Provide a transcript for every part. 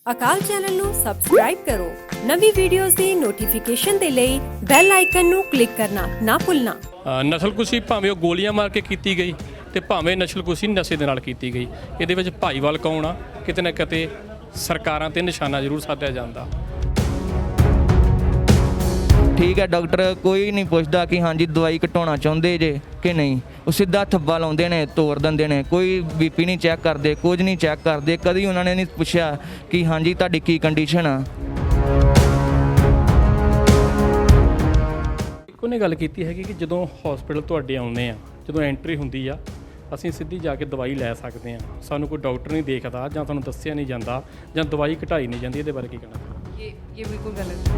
ਅਕਾਲ channel ਨੂੰ subscribe ਕਰੋ। ਨਵੀਂ ਵੀਡੀਓਜ਼ ਦੀ ਨੋਟੀਫਿਕੇਸ਼ਨ ਦੇ ਲਈ ਬੈਲ ਆਈਕਨ ਨੂੰ ਕਲਿੱਕ ਕਰਨਾ ਨਾ ਭੁੱਲਣਾ। ਨਸਲਕੁਸ਼ੀ ਭਾਵੇਂ ਉਹ ਗੋਲੀਆਂ ਮਾਰ ਕੇ ਕੀਤੀ ਗਈ ਤੇ ਭਾਵੇਂ ਨਸਲਕੁਸ਼ੀ ਨਸ਼ੇ ਦੇ ਨਾਲ ਕੀਤੀ ਗਈ, ਇਹਦੇ ਵਿੱਚ ਭਾਈਵਾਲ ਕੌਣ ਆ? ਕਿਤੇ ਨਾ ਕਿਤੇ ਸਰਕਾਰਾਂ ਤੇ ਨਿਸ਼ਾਨਾ ਜ਼ਰੂਰ ਸਾਧਿਆ ਜਾਂਦਾ। ਠੀਕ ਹੈ, ਡਾਕਟਰ ਕੋਈ ਨਹੀਂ ਪੁੱਛਦਾ ਕਿ ਹਾਂਜੀ ਦਵਾਈ ਘਟਾਉਣਾ ਚਾਹੁੰਦੇ ਜੇ ਕਿ ਨਹੀਂ, ਉਹ ਸਿੱਧਾ ਥੱਬਾ ਲਾਉਂਦੇ ਨੇ, ਤੋੜ ਦਿੰਦੇ ਨੇ। ਕੋਈ ਬੀਪੀ ਨਹੀਂ ਚੈੱਕ ਕਰਦੇ, ਕੁਝ ਨਹੀਂ ਚੈੱਕ ਕਰਦੇ। ਕਦੀ ਉਹਨਾਂ ਨੇ ਨਹੀਂ ਪੁੱਛਿਆ ਕਿ ਹਾਂਜੀ ਤੁਹਾਡੀ ਕੀ ਕੰਡੀਸ਼ਨ ਆ। ਉਹਨੇ ਗੱਲ ਕੀਤੀ ਹੈਗੀ ਕਿ ਜਦੋਂ ਹਸਪੀਟਲ ਤੁਹਾਡੇ ਆਉਂਦੇ ਆ, ਜਦੋਂ ਐਂਟਰੀ ਹੁੰਦੀ ਆ, ਅਸੀਂ ਸਿੱਧੀ ਜਾ ਕੇ ਦਵਾਈ ਲੈ ਸਕਦੇ ਹਾਂ। ਸਾਨੂੰ ਕੋਈ ਡਾਕਟਰ ਨਹੀਂ ਦੇਖਦਾ ਜਾਂ ਤੁਹਾਨੂੰ ਦੱਸਿਆ ਨਹੀਂ ਜਾਂਦਾ ਜਾਂ ਦਵਾਈ ਘਟਾਈ ਨਹੀਂ ਜਾਂਦੀ। ਇਹਦੇ ਬਾਰੇ ਕੀ ਕਹਿਣਾ? ਇਹ ਬਿਲਕੁਲ ਗਲਤ ਹੈ।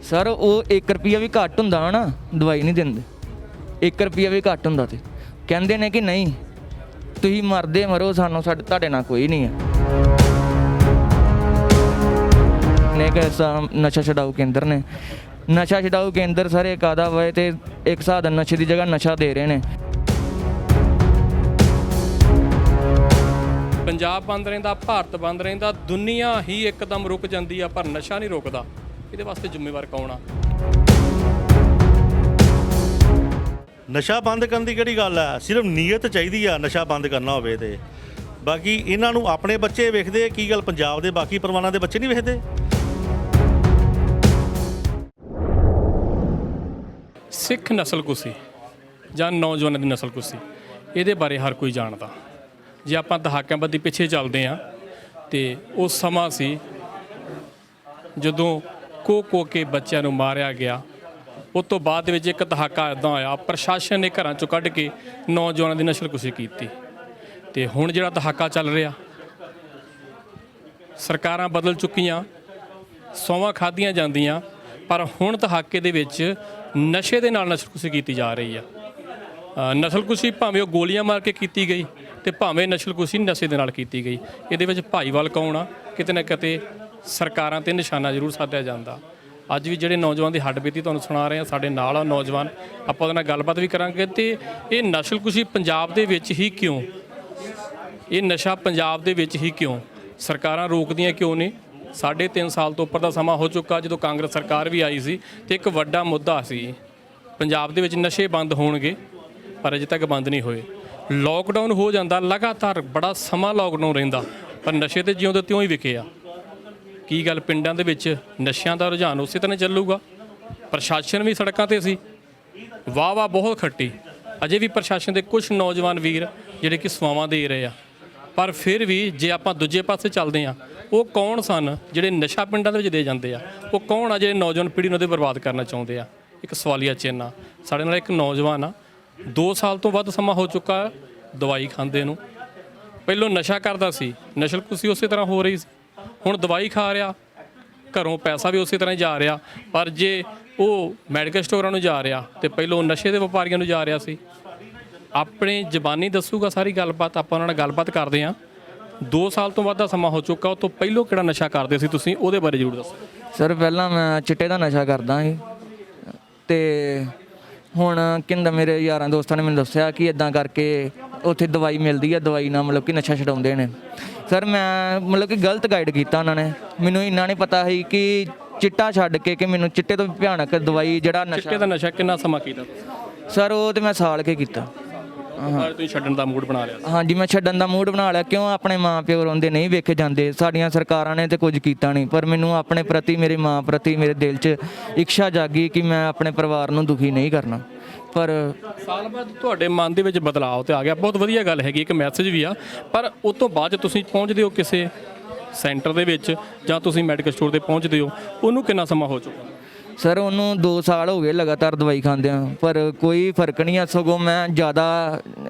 ਸਰ ਉਹ 1 ਰੁਪਿਆ ਵੀ ਘੱਟ ਹੁੰਦਾ ਨਾ, ਦਵਾਈ ਨਹੀਂ ਦਿੰਦੇ। 1 ਰੁਪਿਆ ਵੀ ਘੱਟ ਹੁੰਦਾ ਤੇ ਕਹਿੰਦੇ ਨੇ ਕਿ ਨਹੀਂ ਤੁਸੀਂ ਮਰਦੇ ਮਰੋ, ਸਾਨੂੰ ਤੁਹਾਡੇ ਨਾਲ ਕੋਈ ਨਹੀਂ ਹੈ। ਨੇ ਕਿ ਨਸ਼ਾ ਛਡਾਊ ਕੇਂਦਰ ਨੇ, ਨਸ਼ਾ ਛਡਾਊ ਕੇਂਦਰ ਸਰ ਇੱਕ ਆਦਾ ਵਾ ਤੇ ਇੱਕ ਹਿਸਾਬ ਦਾ ਨਸ਼ੇ ਦੀ ਜਗ੍ਹਾ ਨਸ਼ਾ ਦੇ ਰਹੇ ਨੇ। ਪੰਜਾਬ ਬੰਦ ਰਹਿੰਦਾ, ਭਾਰਤ ਬੰਦ ਰਹਿੰਦਾ, ਦੁਨੀਆ ਹੀ ਇੱਕਦਮ ਰੁਕ ਜਾਂਦੀ ਆ, ਪਰ ਨਸ਼ਾ ਨਹੀਂ ਰੁਕਦਾ। ਇਹਦੇ ਵਾਸਤੇ ਜ਼ਿੰਮੇਵਾਰ ਕੌਣ ਆ? ਨਸ਼ਾ ਬੰਦ ਕਰਨ ਦੀ ਕਿਹੜੀ ਗੱਲ ਹੈ? ਸਿਰਫ ਨੀਅਤ ਚਾਹੀਦੀ ਆ ਨਸ਼ਾ ਬੰਦ ਕਰਨਾ ਹੋਵੇ ਤੇ। ਬਾਕੀ ਇਹਨਾਂ ਨੂੰ ਆਪਣੇ ਬੱਚੇ ਵੇਖਦੇ ਕੀ ਗੱਲ, ਪੰਜਾਬ ਦੇ ਬਾਕੀ ਪਰਿਵਾਰਾਂ ਦੇ ਬੱਚੇ ਨਹੀਂ ਵੇਖਦੇ? ਸਿੱਖ ਨਸਲਕੁਸ਼ੀ ਜਾਂ ਨੌਜਵਾਨਾਂ ਦੀ ਨਸਲਕੁਸ਼ੀ, ਇਹਦੇ ਬਾਰੇ ਹਰ ਕੋਈ ਜਾਣਦਾ। ਜੇ ਆਪਾਂ ਦਹਾਕਿਆਂ ਬੱਧੀ ਪਿੱਛੇ ਚੱਲਦੇ ਹਾਂ ਤੇ ਉਹ ਸਮਾਂ ਸੀ ਜਦੋਂ ਕੋ ਕੇ ਬੱਚਿਆਂ ਨੂੰ ਮਾਰਿਆ ਗਿਆ। ਉਸ ਤੋਂ ਬਾਅਦ ਦੇ ਵਿੱਚ ਇੱਕ ਦਹਾਕਾ ਇੱਦਾਂ ਹੋਇਆ, ਪ੍ਰਸ਼ਾਸਨ ਨੇ ਘਰਾਂ 'ਚੋਂ ਕੱਢ ਕੇ ਨੌਜਵਾਨਾਂ ਦੀ ਨਸਲਕੁਸ਼ੀ ਕੀਤੀ। ਤੇ ਹੁਣ ਜਿਹੜਾ ਦਹਾਕਾ ਚੱਲ ਰਿਹਾ, ਸਰਕਾਰਾਂ ਬਦਲ ਚੁੱਕੀਆਂ, ਸੌਵਾਂ ਖਾਧੀਆਂ ਜਾਂਦੀਆਂ, ਪਰ ਹੁਣ ਦਹਾਕੇ ਦੇ ਵਿੱਚ ਨਸ਼ੇ ਦੇ ਨਾਲ ਨਸਲਕੁਸ਼ੀ ਕੀਤੀ ਜਾ ਰਹੀ ਆ। ਨਸਲਕੁਸ਼ੀ ਭਾਵੇਂ ਉਹ ਗੋਲੀਆਂ ਮਾਰ ਕੇ ਕੀਤੀ ਗਈ ਤੇ ਭਾਵੇਂ ਨਸਲਕੁਸ਼ੀ ਨਸ਼ੇ ਦੇ ਨਾਲ ਕੀਤੀ ਗਈ। ਇਹਦੇ ਵਿੱਚ ਭਾਈਵਾਲ ਕੌਣ ਆ? ਕਿਤੇ ਨਾ ਕਿਤੇ ਸਰਕਾਰਾਂ ਤੇ ਨਿਸ਼ਾਨਾ ਜ਼ਰੂਰ ਸਾਧਿਆ ਜਾਂਦਾ। ਅੱਜ ਵੀ ਜਿਹੜੇ ਨੌਜਵਾਨ ਦੀ ਹੱਡਬੀਤੀ ਤੁਹਾਨੂੰ ਸੁਣਾ ਰਹੇ ਆ, ਸਾਡੇ ਨਾਲ ਆ ਨੌਜਵਾਨ, ਆਪਾਂ ਉਹਦੇ ਨਾਲ ਗੱਲਬਾਤ ਵੀ ਕਰਾਂਗੇ। ਤੇ ਇਹ ਨਸਲਕੁਸ਼ੀ ਪੰਜਾਬ ਦੇ ਵਿੱਚ ਹੀ ਕਿਉਂ, ਇਹ ਨਸ਼ਾ ਪੰਜਾਬ ਦੇ ਵਿੱਚ ਹੀ ਕਿਉਂ, ਸਰਕਾਰਾਂ ਰੋਕਦੀਆਂ ਕਿਉਂ ਨੇ? 3.5 ਸਾਲ ਤੋਂ ਉੱਪਰ ਦਾ ਸਮਾਂ ਹੋ ਚੁੱਕਾ ਜਦੋਂ ਕਾਂਗਰਸ ਸਰਕਾਰ ਵੀ ਆਈ ਸੀ ਤੇ ਇੱਕ ਵੱਡਾ ਮੁੱਦਾ ਸੀ ਪੰਜਾਬ ਦੇ ਵਿੱਚ ਨਸ਼ੇ ਬੰਦ ਹੋਣਗੇ, ਪਰ ਅਜੇ ਤੱਕ ਬੰਦ ਨਹੀਂ ਹੋਏ। ਲੋਕਡਾਊਨ ਹੋ ਜਾਂਦਾ, ਲਗਾਤਾਰ ਬੜਾ ਸਮਾਂ ਲੋਕਡਾਊਨ ਰਹਿੰਦਾ, ਪਰ ਨਸ਼ੇ ਤੇ ਜਿਉਂ ਦੇ ਤਿਉਂ ਹੀ ਵਿਕੇ ਆ। ਕੀ ਗੱਲ, ਪਿੰਡਾਂ ਦੇ ਵਿੱਚ ਨਸ਼ਿਆਂ ਦਾ ਰੁਝਾਨ ਉਸੇ ਤਰ੍ਹਾਂ ਚੱਲੂਗਾ? ਪ੍ਰਸ਼ਾਸਨ ਵੀ ਸੜਕਾਂ 'ਤੇ ਸੀ, ਵਾਹ ਬਹੁਤ ਖੱਟੀ। ਅਜੇ ਵੀ ਪ੍ਰਸ਼ਾਸਨ ਦੇ ਕੁਝ ਨੌਜਵਾਨ ਵੀਰ ਜਿਹੜੇ ਕਿ ਸੇਵਾਵਾਂ ਦੇ ਰਹੇ ਆ, ਪਰ ਫਿਰ ਵੀ ਜੇ ਆਪਾਂ ਦੂਜੇ ਪਾਸੇ ਚੱਲਦੇ ਹਾਂ, ਉਹ ਕੌਣ ਸਨ ਜਿਹੜੇ ਨਸ਼ਾ ਪਿੰਡਾਂ ਦੇ ਵਿੱਚ ਦੇ ਜਾਂਦੇ ਆ? ਉਹ ਕੌਣ ਆ ਜਿਹੜੇ ਨੌਜਵਾਨ ਪੀੜ੍ਹੀ ਨੂੰ ਉਹਦੇ ਬਰਬਾਦ ਕਰਨਾ ਚਾਹੁੰਦੇ ਆ? ਇੱਕ ਸਵਾਲੀਆ ਚਿੰਨ੍ਹ ਆ। ਸਾਡੇ ਨਾਲ ਇੱਕ ਨੌਜਵਾਨ ਆ, 2 ਸਾਲ ਤੋਂ ਵੱਧ ਸਮਾਂ ਹੋ ਚੁੱਕਾ ਦਵਾਈ ਖਾਂਦੇ ਨੂੰ। ਪਹਿਲੋਂ ਨਸ਼ਾ ਕਰਦਾ ਸੀ, ਨਸਲਕੁਸ਼ੀ ਉਸੇ ਤਰ੍ਹਾਂ ਹੋ ਰਹੀ ਸੀ, ਹੁਣ ਦਵਾਈ ਖਾ ਰਿਹਾ, ਘਰੋਂ ਪੈਸਾ ਵੀ ਉਸੇ ਤਰ੍ਹਾਂ ਹੀ ਜਾ ਰਿਹਾ। ਪਰ ਜੇ ਉਹ ਮੈਡੀਕਲ ਸਟੋਰਾਂ ਨੂੰ ਜਾ ਰਿਹਾ ਤੇ ਪਹਿਲੋਂ ਨਸ਼ੇ ਦੇ ਵਪਾਰੀਆਂ ਨੂੰ ਜਾ ਰਿਹਾ ਸੀ। ਆਪਣੇ ਜ਼ਬਾਨੀ ਦੱਸੂਗਾ ਸਾਰੀ ਗੱਲਬਾਤ, ਆਪਾਂ ਉਹਨਾਂ ਨਾਲ ਗੱਲਬਾਤ ਕਰਦੇ ਹਾਂ। 2 ਸਾਲ ਤੋਂ ਵੱਧ ਦਾ ਸਮਾਂ ਹੋ ਚੁੱਕਾ, ਉਹ ਤੋਂ ਪਹਿਲੋਂ ਕਿਹੜਾ ਨਸ਼ਾ ਕਰਦੇ ਸੀ ਤੁਸੀਂ, ਉਹਦੇ ਬਾਰੇ ਜ਼ਰੂਰ ਦੱਸੋ। ਸਰ ਪਹਿਲਾਂ ਮੈਂ ਚਿੱਟੇ ਦਾ ਨਸ਼ਾ ਕਰਦਾ ਸੀ ਤੇ ਹੁਣ ਕਹਿੰਦਾ ਮੇਰੇ ਯਾਰਾਂ ਦੋਸਤਾਂ ਨੇ ਮੈਨੂੰ ਦੱਸਿਆ ਕਿ ਇੱਦਾਂ ਕਰਕੇ ਉੱਥੇ ਦਵਾਈ ਮਿਲਦੀ ਹੈ, ਦਵਾਈ ਨਾਲ ਮਤਲਬ ਕਿ ਨਸ਼ਾ ਛਡਾਉਂਦੇ ਨੇ। ਸਰ ਮੈਂ ਮਤਲਬ ਕਿ ਗਲਤ ਗਾਈਡ ਕੀਤਾ ਉਹਨਾਂ ਨੇ ਮੈਨੂੰ। ਇੰਨਾ ਨਹੀਂ ਪਤਾ ਸੀ ਕਿ ਚਿੱਟਾ ਛੱਡ ਕੇ ਕਿ ਮੈਨੂੰ ਚਿੱਟੇ ਤੋਂ ਭਿਆਨਕ ਦਵਾਈ ਜਿਹੜਾ ਚਿੱਟੇ ਦਾ ਨਸ਼ਾ ਕਿੰਨਾ ਸਮਾਂ ਕੀਤਾ? ਸਰ ਉਹ ਤੇ ਮੈਂ ਸਾਲ ਕੇ ਕੀਤਾ। ਤੁਸੀਂ ਛੱਡਣ ਦਾ ਮੂਡ ਬਣਾ ਲਿਆ? ਹਾਂਜੀ, ਮੈਂ ਛੱਡਣ ਦਾ ਮੂਡ ਬਣਾ ਲਿਆ। ਕਿਉਂ? ਆਪਣੇ ਮਾਂ ਪਿਓ ਰੋਂਦੇ ਨਹੀਂ ਵੇਖੇ ਜਾਂਦੇ, ਸਾਡੀਆਂ ਸਰਕਾਰਾਂ ਨੇ ਤੇ ਕੁਝ ਕੀਤਾ ਨਹੀਂ, ਪਰ ਮੈਨੂੰ ਆਪਣੇ ਪ੍ਰਤੀ, ਮੇਰੇ ਮਾਂ ਪ੍ਰਤੀ ਮੇਰੇ ਦਿਲ 'ਚ ਇੱਛਾ ਜਾਗੀ ਕਿ ਮੈਂ ਆਪਣੇ ਪਰਿਵਾਰ ਨੂੰ ਦੁਖੀ ਨਹੀਂ ਕਰਨਾ। ਪਰ ਸਾਲ ਬਾਅਦ ਤੁਹਾਡੇ ਮਨ ਦੇ ਵਿੱਚ ਬਦਲਾਅ ਤੇ ਆ ਗਿਆ, ਬਹੁਤ ਵਧੀਆ ਗੱਲ ਹੈਗੀ, ਇੱਕ ਮੈਸੇਜ ਵੀ ਆ। ਪਰ ਉਸ ਤੋਂ ਬਾਅਦ ਤੁਸੀਂ ਪਹੁੰਚਦੇ ਹੋ ਕਿਸੇ ਸੈਂਟਰ ਦੇ ਵਿੱਚ ਜਾਂ ਤੁਸੀਂ ਮੈਡੀਕਲ ਸਟੋਰ 'ਤੇ ਪਹੁੰਚਦੇ ਹੋ, ਉਹਨੂੰ ਕਿੰਨਾ ਸਮਾਂ ਹੋ ਚੁੱਕਾ? ਸਰ ਉਹਨੂੰ 2 ਸਾਲ ਹੋ ਗਏ ਲਗਾਤਾਰ ਦਵਾਈ ਖਾਂਦਿਆਂ, ਪਰ ਕੋਈ ਫਰਕ ਨਹੀਂ ਆ। ਸਗੋਂ ਮੈਂ ਜ਼ਿਆਦਾ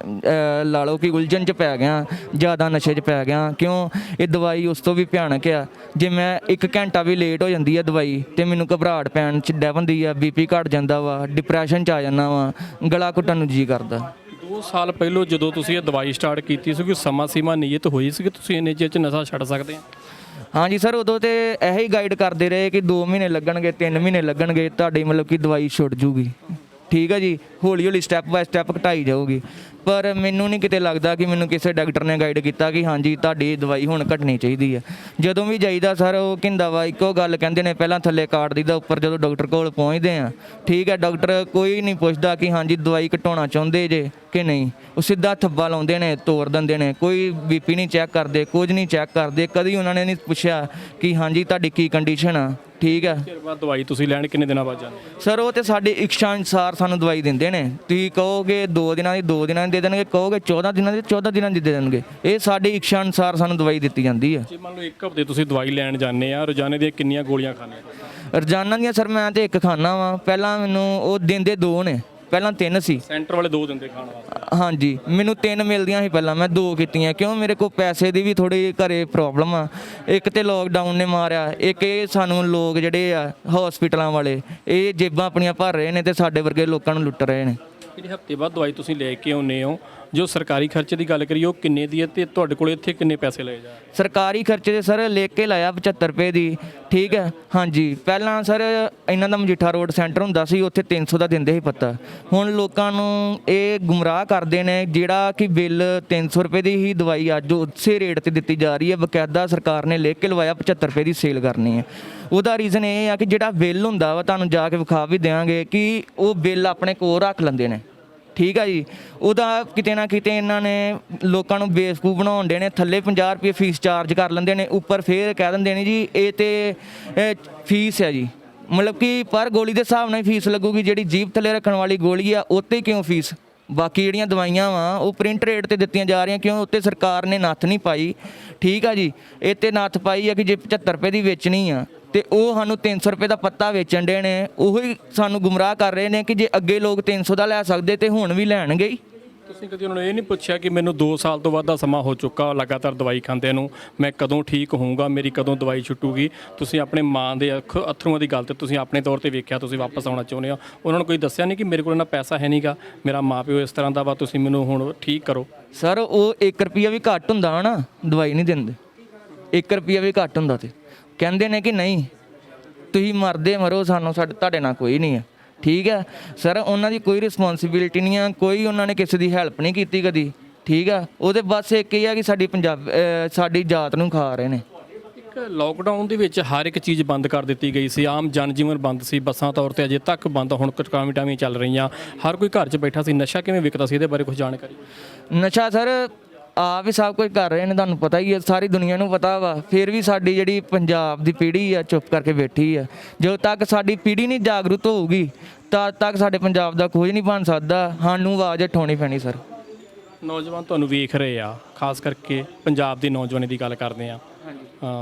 ਲਾ ਲਓ ਕਿ ਉਲਝਣ 'ਚ ਪੈ ਗਿਆ, ਜ਼ਿਆਦਾ ਨਸ਼ੇ 'ਚ ਪੈ ਗਿਆ। ਕਿਉਂ? ਇਹ ਦਵਾਈ ਉਸ ਤੋਂ ਵੀ ਭਿਆਨਕ ਆ। ਜੇ ਮੈਂ 1 ਘੰਟਾ ਵੀ ਲੇਟ ਹੋ ਜਾਂਦੀ ਹੈ ਦਵਾਈ ਤੇ ਮੈਨੂੰ ਘਬਰਾਹਟ ਪੈਣ 'ਚ ਡੈ ਪੈਂਦੀ ਆ, ਬੀਪੀ ਘਟ ਜਾਂਦਾ ਵਾ, ਡਿਪਰੈਸ਼ਨ 'ਚ ਆ ਜਾਂਦਾ ਵਾ, ਗਲਾ ਘੁੱਟਣ ਨੂੰ ਜੀ ਕਰਦਾ। 2 ਸਾਲ ਪਹਿਲੋਂ ਜਦੋਂ ਤੁਸੀਂ ਇਹ ਦਵਾਈ ਸਟਾਰਟ ਕੀਤੀ ਸੀ, ਕੋਈ ਸਮਾਂ ਸੀਮਾ ਨਿਯਤ ਹੋਈ ਸੀ ਕਿ ਤੁਸੀਂ ਇੰਨੇ ਚਿਰ 'ਚ ਨਸ਼ਾ ਛੱਡ ਸਕਦੇ ਆ? ਹਾਂਜੀ ਸਰ, ਉਦੋਂ ਤੇ ਇਹੀ ਗਾਈਡ ਕਰਦੇ ਰਹੇ ਕਿ 2 ਮਹੀਨੇ ਲੱਗਣਗੇ, 3 ਮਹੀਨੇ ਲੱਗਣਗੇ, ਤੁਹਾਡੀ ਮਤਲਬ ਕਿ ਦਵਾਈ ਛੁੱਟ ਜੂਗੀ। ਠੀਕ ਹੈ ਜੀ, ਹੌਲੀ ਹੌਲੀ ਸਟੈਪ ਬਾਏ ਸਟੈਪ ਘਟਾਈ ਜਾਊਗੀ। ਪਰ ਮੈਨੂੰ ਨਹੀਂ ਕਿਤੇ ਲੱਗਦਾ ਕਿ ਮੈਨੂੰ ਕਿਸੇ ਡਾਕਟਰ ਨੇ ਗਾਈਡ ਕੀਤਾ ਕਿ ਹਾਂਜੀ ਤੁਹਾਡੀ ਦਵਾਈ ਹੁਣ ਘਟਣੀ ਚਾਹੀਦੀ ਹੈ। ਜਦੋਂ ਵੀ ਜਾਈਦਾ ਸਰ ਉਹ ਕਹਿੰਦਾ ਵਾ ਇੱਕੋ ਗੱਲ ਕਹਿੰਦੇ ਨੇ, ਪਹਿਲਾਂ ਥੱਲੇ ਕਾਟ ਦੀਦਾ, ਉੱਪਰ ਜਦੋਂ ਡਾਕਟਰ ਕੋਲ ਪਹੁੰਚਦੇ ਆ ਠੀਕ ਹੈ ਡਾਕਟਰ ਕੋਈ ਨਹੀਂ ਪੁੱਛਦਾ ਕਿ ਹਾਂਜੀ ਦਵਾਈ ਘਟਾਉਣਾ ਚਾਹੁੰਦੇ ਜੇ ਕਿ ਨਹੀਂ, ਉਹ ਸਿੱਧਾ ਥੱਬਾ ਲਾਉਂਦੇ ਨੇ, ਤੋੜ ਦਿੰਦੇ ਨੇ, ਕੋਈ ਬੀਪੀ ਨਹੀਂ ਚੈੱਕ ਕਰਦੇ, ਕੁਝ ਨਹੀਂ ਚੈੱਕ ਕਰਦੇ, ਕਦੀ ਉਹਨਾਂ ਨੇ ਨਹੀਂ ਪੁੱਛਿਆ ਕਿ ਹਾਂਜੀ ਤੁਹਾਡੀ ਕੀ ਕੰਡੀਸ਼ਨ ਆ। ਠੀਕ ਹੈ ਫਿਰ ਬਾਅਦ ਦਵਾਈ ਤੁਸੀਂ ਲੈਣ ਕਿੰਨੇ ਦਿਨਾਂ ਬਾਅਦ ਜਾਂਦੇ? ਸਰ ਉਹ ਤੇ ਸਾਡੀ ਇੱਛਾ ਅਨੁਸਾਰ ਸਾਨੂੰ ਦਵਾਈ ਦਿੰਦੇ ਨੇ। ਤੁਸੀਂ ਕਹੋਗੇ 2 ਦਿਨਾਂ ਦੀ 2 ਦਿਨਾਂ ਦੀ ਦੇ ਦੇਣਗੇ, ਕਹੋਗੇ 14 ਦਿਨਾਂ ਦੀ 14 ਦਿਨਾਂ ਦੀ ਦੇ ਦੇਣਗੇ। ਇਹ ਸਾਡੀ ਇੱਛਾ ਅਨੁਸਾਰ ਸਾਨੂੰ ਦਵਾਈ ਦਿੱਤੀ ਜਾਂਦੀ ਹੈ। ਜੇ ਮੰਨ ਲਓ ਇੱਕ ਹਫ਼ਤੇ ਤੁਸੀਂ ਦਵਾਈ ਲੈਣ ਜਾਂਦੇ ਆ, ਰੋਜ਼ਾਨੇ ਦੀਆਂ ਕਿੰਨੀਆਂ ਗੋਲੀਆਂ ਖਾਂਦੇ ਆ? ਰੋਜ਼ਾਨਾ ਦੀਆਂ ਸਰ ਮੈਂ ਤੇ 1 ਖਾਨਾ ਵਾਂ। ਪਹਿਲਾਂ ਮੈਨੂੰ ਉਹ ਦਿੰਦੇ 2 ਨੇ, ਪਹਿਲਾਂ 3 ਸੀ। ਸੈਂਟਰ ਵਾਲੇ 2 ਦਿੰਦੇ ਖਾਣ ਵਾਸਤੇ? ਹਾਂਜੀ ਮੈਨੂੰ 3 ਮਿਲਦੀਆਂ ਸੀ ਪਹਿਲਾਂ, ਮੈਂ 2 ਕੀਤੀਆਂ ਕਿਉਂ ਮੇਰੇ ਕੋਲ ਪੈਸੇ ਦੀ ਵੀ ਥੋੜੀ ਘਰੇ ਪ੍ਰੋਬਲਮ ਆ। ਇੱਕ ਤੇ ਲੋਕਡਾਊਨ ਨੇ ਮਾਰਿਆ, ਇੱਕ ਇਹ ਸਾਨੂੰ ਲੋਕ ਜਿਹੜੇ ਆ ਹਸਪੀਟਲਾਂ ਵਾਲੇ ਇਹ ਜੇਬਾਂ ਆਪਣੀਆਂ ਭਰ ਰਹੇ ਨੇ ਤੇ ਸਾਡੇ ਵਰਗੇ ਲੋਕਾਂ ਨੂੰ ਲੁੱਟ ਰਹੇ ਨੇ। ਜਿਹੜੀ ਹਫ਼ਤੇ ਬਾਅਦ ਦਵਾਈ ਤੁਸੀਂ ਲੈ ਕੇ ਆਉਂਦੇ ਹੋ, ਜੋ ਸਰਕਾਰੀ ਖਰਚੇ ਦੀ ਗੱਲ ਕਰੀਏ ਉਹ ਕਿੰਨੇ ਦੀ ਹੈ ਤੇ ਤੁਹਾਡੇ ਕੋਲ ਇੱਥੇ ਕਿੰਨੇ ਪੈਸੇ ਲਏ ਜਾ? ਸਰਕਾਰੀ ਖਰਚੇ ਦੇ ਸਰ ਲੈ ਕੇ ਲਾਇਆ 75 ਰੁਪਏ ਦੀ। ਠੀਕ ਹੈ ਹਾਂਜੀ, ਪਹਿਲਾਂ ਸਰ ਇਹਨਾਂ ਦਾ ਮਜੀਠਾ ਰੋਡ ਸੈਂਟਰ ਹੁੰਦਾ ਸੀ, ਉੱਥੇ 300 ਦਾ ਦਿੰਦੇ ਸੀ ਪੱਤਾ। ਹੁਣ ਲੋਕਾਂ ਨੂੰ ਇਹ ਗੁੰਮਰਾਹ ਕਰਦੇ ਨੇ, ਜਿਹੜਾ ਕਿ ਬਿੱਲ 300 ਰੁਪਏ ਦੀ ਹੀ ਦਵਾਈ ਅੱਜ ਉਸੇ ਰੇਟ ਤੇ ਦਿੱਤੀ ਜਾ ਰਹੀ ਹੈ। ਬਕਾਇਦਾ ਸਰਕਾਰ ਨੇ ਲਿਖ ਕੇ ਲਵਾਇਆ 75 ਰੁਪਏ ਦੀ ਸੇਲ ਕਰਨੀ ਹੈ। ਉਹਦਾ ਰੀਜ਼ਨ ਇਹ ਆ ਕਿ ਜਿਹੜਾ ਬਿੱਲ ਹੁੰਦਾ ਵਾ, ਤੁਹਾਨੂੰ ਜਾ ਕੇ ਵਿਖਾ ਵੀ ਦਿਆਂਗੇ ਕਿ ਉਹ ਬਿੱਲ ਆਪਣੇ ਕੋਲ ਰੱਖ ਲੈਂਦੇ ਨੇ। ਠੀਕ ਆ ਜੀ, ਉਹਦਾ ਕਿਤੇ ਨਾ ਕਿਤੇ ਇਹਨਾਂ ਨੇ ਲੋਕਾਂ ਨੂੰ ਬੇਵਕੂਫ ਬਣਾਉਣ ਦੇ ਨੇ। ਥੱਲੇ 50 ਰੁਪਏ ਫੀਸ ਚਾਰਜ ਕਰ ਲੈਂਦੇ ਨੇ, ਉੱਪਰ ਫੇਰ ਕਹਿ ਦਿੰਦੇ ਨੇ ਜੀ ਇਹ ਤੇ ਫੀਸ ਹੈ ਜੀ, ਮਤਲਬ ਕਿ ਪਰ ਗੋਲੀ ਦੇ ਹਿਸਾਬ ਨਾਲ ਹੀ ਫੀਸ ਲੱਗੂਗੀ। ਜਿਹੜੀ ਜੀਭ ਥੱਲੇ ਰੱਖਣ ਵਾਲੀ ਗੋਲੀ ਆ ਉੱਤੇ ਕਿਉਂ ਫੀਸ? ਬਾਕੀ ਜਿਹੜੀਆਂ ਦਵਾਈਆਂ ਵਾ ਉਹ ਪ੍ਰਿੰਟ ਰੇਟ ਤੇ ਦਿੱਤੀਆਂ ਜਾ ਰਹੀਆਂ, ਕਿਉਂ ਉੱਤੇ ਸਰਕਾਰ ਨੇ ਨੱਥ ਨਹੀਂ ਪਾਈ। ਠੀਕ ਆ ਜੀ, ਇਹ ਤੇ ਨੱਥ ਪਾਈ ਆ ਕਿ ਜੇ 75 ਰੁਪਏ ਦੀ ਵੇਚਣੀ ਆ ਤੇ ਉਹ ਸਾਨੂੰ 300 ਰੁਪਏ ਦਾ ਪੱਤਾ ਵੇਚਣ ਦੇ ਨੇ। ਉਹੀ ਸਾਨੂੰ ਗੁੰਮਰਾਹ ਕਰ ਰਹੇ ਨੇ ਕਿ ਜੇ ਅੱਗੇ ਲੋਕ 300 ਦਾ ਲੈ ਸਕਦੇ ਤੇ ਹੁਣ ਵੀ ਲੈਣਗੇ ਹੀ। ਤੁਸੀਂ ਕਦੀ ਉਹਨਾਂ ਨੂੰ ਇਹ ਨਹੀਂ ਪੁੱਛਿਆ ਕਿ ਮੈਨੂੰ 2 ਸਾਲ ਤੋਂ ਵੱਧ ਦਾ ਸਮਾਂ ਹੋ ਚੁੱਕਾ ਲਗਾਤਾਰ ਦਵਾਈ ਖਾਂਦੇ ਨੂੰ, ਮੈਂ ਕਦੋਂ ਠੀਕ ਹੋਊਂਗਾ, ਮੇਰੀ ਕਦੋਂ ਦਵਾਈ ਛੁੱਟੂਗੀ? ਤੁਸੀਂ ਆਪਣੇ ਮਾਂ ਦੇ ਅਥਰੂਆਂ ਦੀ ਗੱਲ ਤੇ ਤੁਸੀਂ ਆਪਣੇ ਤੌਰ ਤੇ ਵੇਖਿਆ, ਤੁਸੀਂ ਵਾਪਸ ਆਉਣਾ ਚਾਹੁੰਦੇ ਹੋ, ਉਹਨਾਂ ਨੂੰ ਕੋਈ ਦੱਸਿਆ ਨਹੀਂ ਕਿ ਮੇਰੇ ਕੋਲ ਇੰਨਾ ਪੈਸਾ ਹੈ ਨਹੀਂਗਾ, ਮੇਰਾ ਮਾਂ ਪਿਓ ਇਸ ਤਰ੍ਹਾਂ ਦਾ ਵਾ, ਤੁਸੀਂ ਮੈਨੂੰ ਹੁਣ ਠੀਕ ਕਰੋ? ਸਰ ਉਹ 1 ਰੁਪਿਆ ਵੀ ਘੱਟ ਹੁੰਦਾ ਨਾ, ਦਵਾਈ ਨਹੀਂ ਦਿੰਦੇ। 1 ਰੁਪਿਆ ਵੀ ਘੱਟ ਹੁੰਦਾ ਤੇ ਕਹਿੰਦੇ ਨੇ ਕਿ ਨਹੀਂ ਤੁਸੀਂ ਮਰਦੇ ਮਰੋ, ਸਾਨੂੰ ਤੁਹਾਡੇ ਨਾਲ ਕੋਈ ਨਹੀਂ ਹੈ। ਠੀਕ ਹੈ ਸਰ, ਉਹਨਾਂ ਦੀ ਕੋਈ ਰਿਸਪੌਂਸਿਬਿਲਿਟੀ ਨਹੀਂ ਆ, ਕੋਈ ਉਹਨਾਂ ਨੇ ਕਿਸੇ ਦੀ ਹੈਲਪ ਨਹੀਂ ਕੀਤੀ ਕਦੀ। ਠੀਕ ਆ, ਉਹਦੇ ਬਸ ਇੱਕ ਇਹ ਆ ਕਿ ਸਾਡੀ ਜਾਤ ਨੂੰ ਖਾ ਰਹੇ ਨੇ। ਇੱਕ ਲੋਕਡਾਊਨ ਦੇ ਵਿੱਚ ਹਰ ਇੱਕ ਚੀਜ਼ ਬੰਦ ਕਰ ਦਿੱਤੀ ਗਈ ਸੀ, ਆਮ ਜਨਜੀਵਨ ਬੰਦ ਸੀ, ਬੱਸਾਂ ਤੌਰ ਤੇ ਅਜੇ ਤੱਕ ਬੰਦ, ਹੁਣ ਟਾਵੀਂ ਚੱਲ ਰਹੀਆਂ, ਹਰ ਕੋਈ ਘਰ 'ਚ ਬੈਠਾ ਸੀ। ਨਸ਼ਾ ਕਿਵੇਂ ਵਿਕਦਾ ਸੀ, ਇਹਦੇ ਬਾਰੇ ਕੁਝ ਜਾਣਕਾਰੀ? ਨਸ਼ਾ ਸਰ ਆਪ ਹੀ ਸਭ ਕੁਝ ਕਰ ਰਹੇ ਨੇ, ਤੁਹਾਨੂੰ ਪਤਾ ਹੀ ਹੈ, ਸਾਰੀ ਦੁਨੀਆ ਨੂੰ ਪਤਾ ਵਾ। ਫਿਰ ਵੀ ਸਾਡੀ ਜਿਹੜੀ ਪੰਜਾਬ ਦੀ ਪੀੜ੍ਹੀ ਆ ਚੁੱਪ ਕਰਕੇ ਬੈਠੀ ਆ। ਜਦੋਂ ਤੱਕ ਸਾਡੀ ਪੀੜ੍ਹੀ ਨਹੀਂ ਜਾਗਰੂਕ ਹੋਊਗੀ ਤਦ ਤੱਕ ਸਾਡੇ ਪੰਜਾਬ ਦਾ ਕੁਝ ਨਹੀਂ ਬਣ ਸਕਦਾ। ਸਾਨੂੰ ਆਵਾਜ਼ ਉਠਾਉਣੀ ਪੈਣੀ ਸਰ। ਨੌਜਵਾਨ ਤੁਹਾਨੂੰ ਵੇਖ ਰਹੇ ਆ, ਖਾਸ ਕਰਕੇ ਪੰਜਾਬ ਦੀ ਨੌਜਵਾਨੀ ਦੀ ਗੱਲ ਕਰਦੇ ਆ,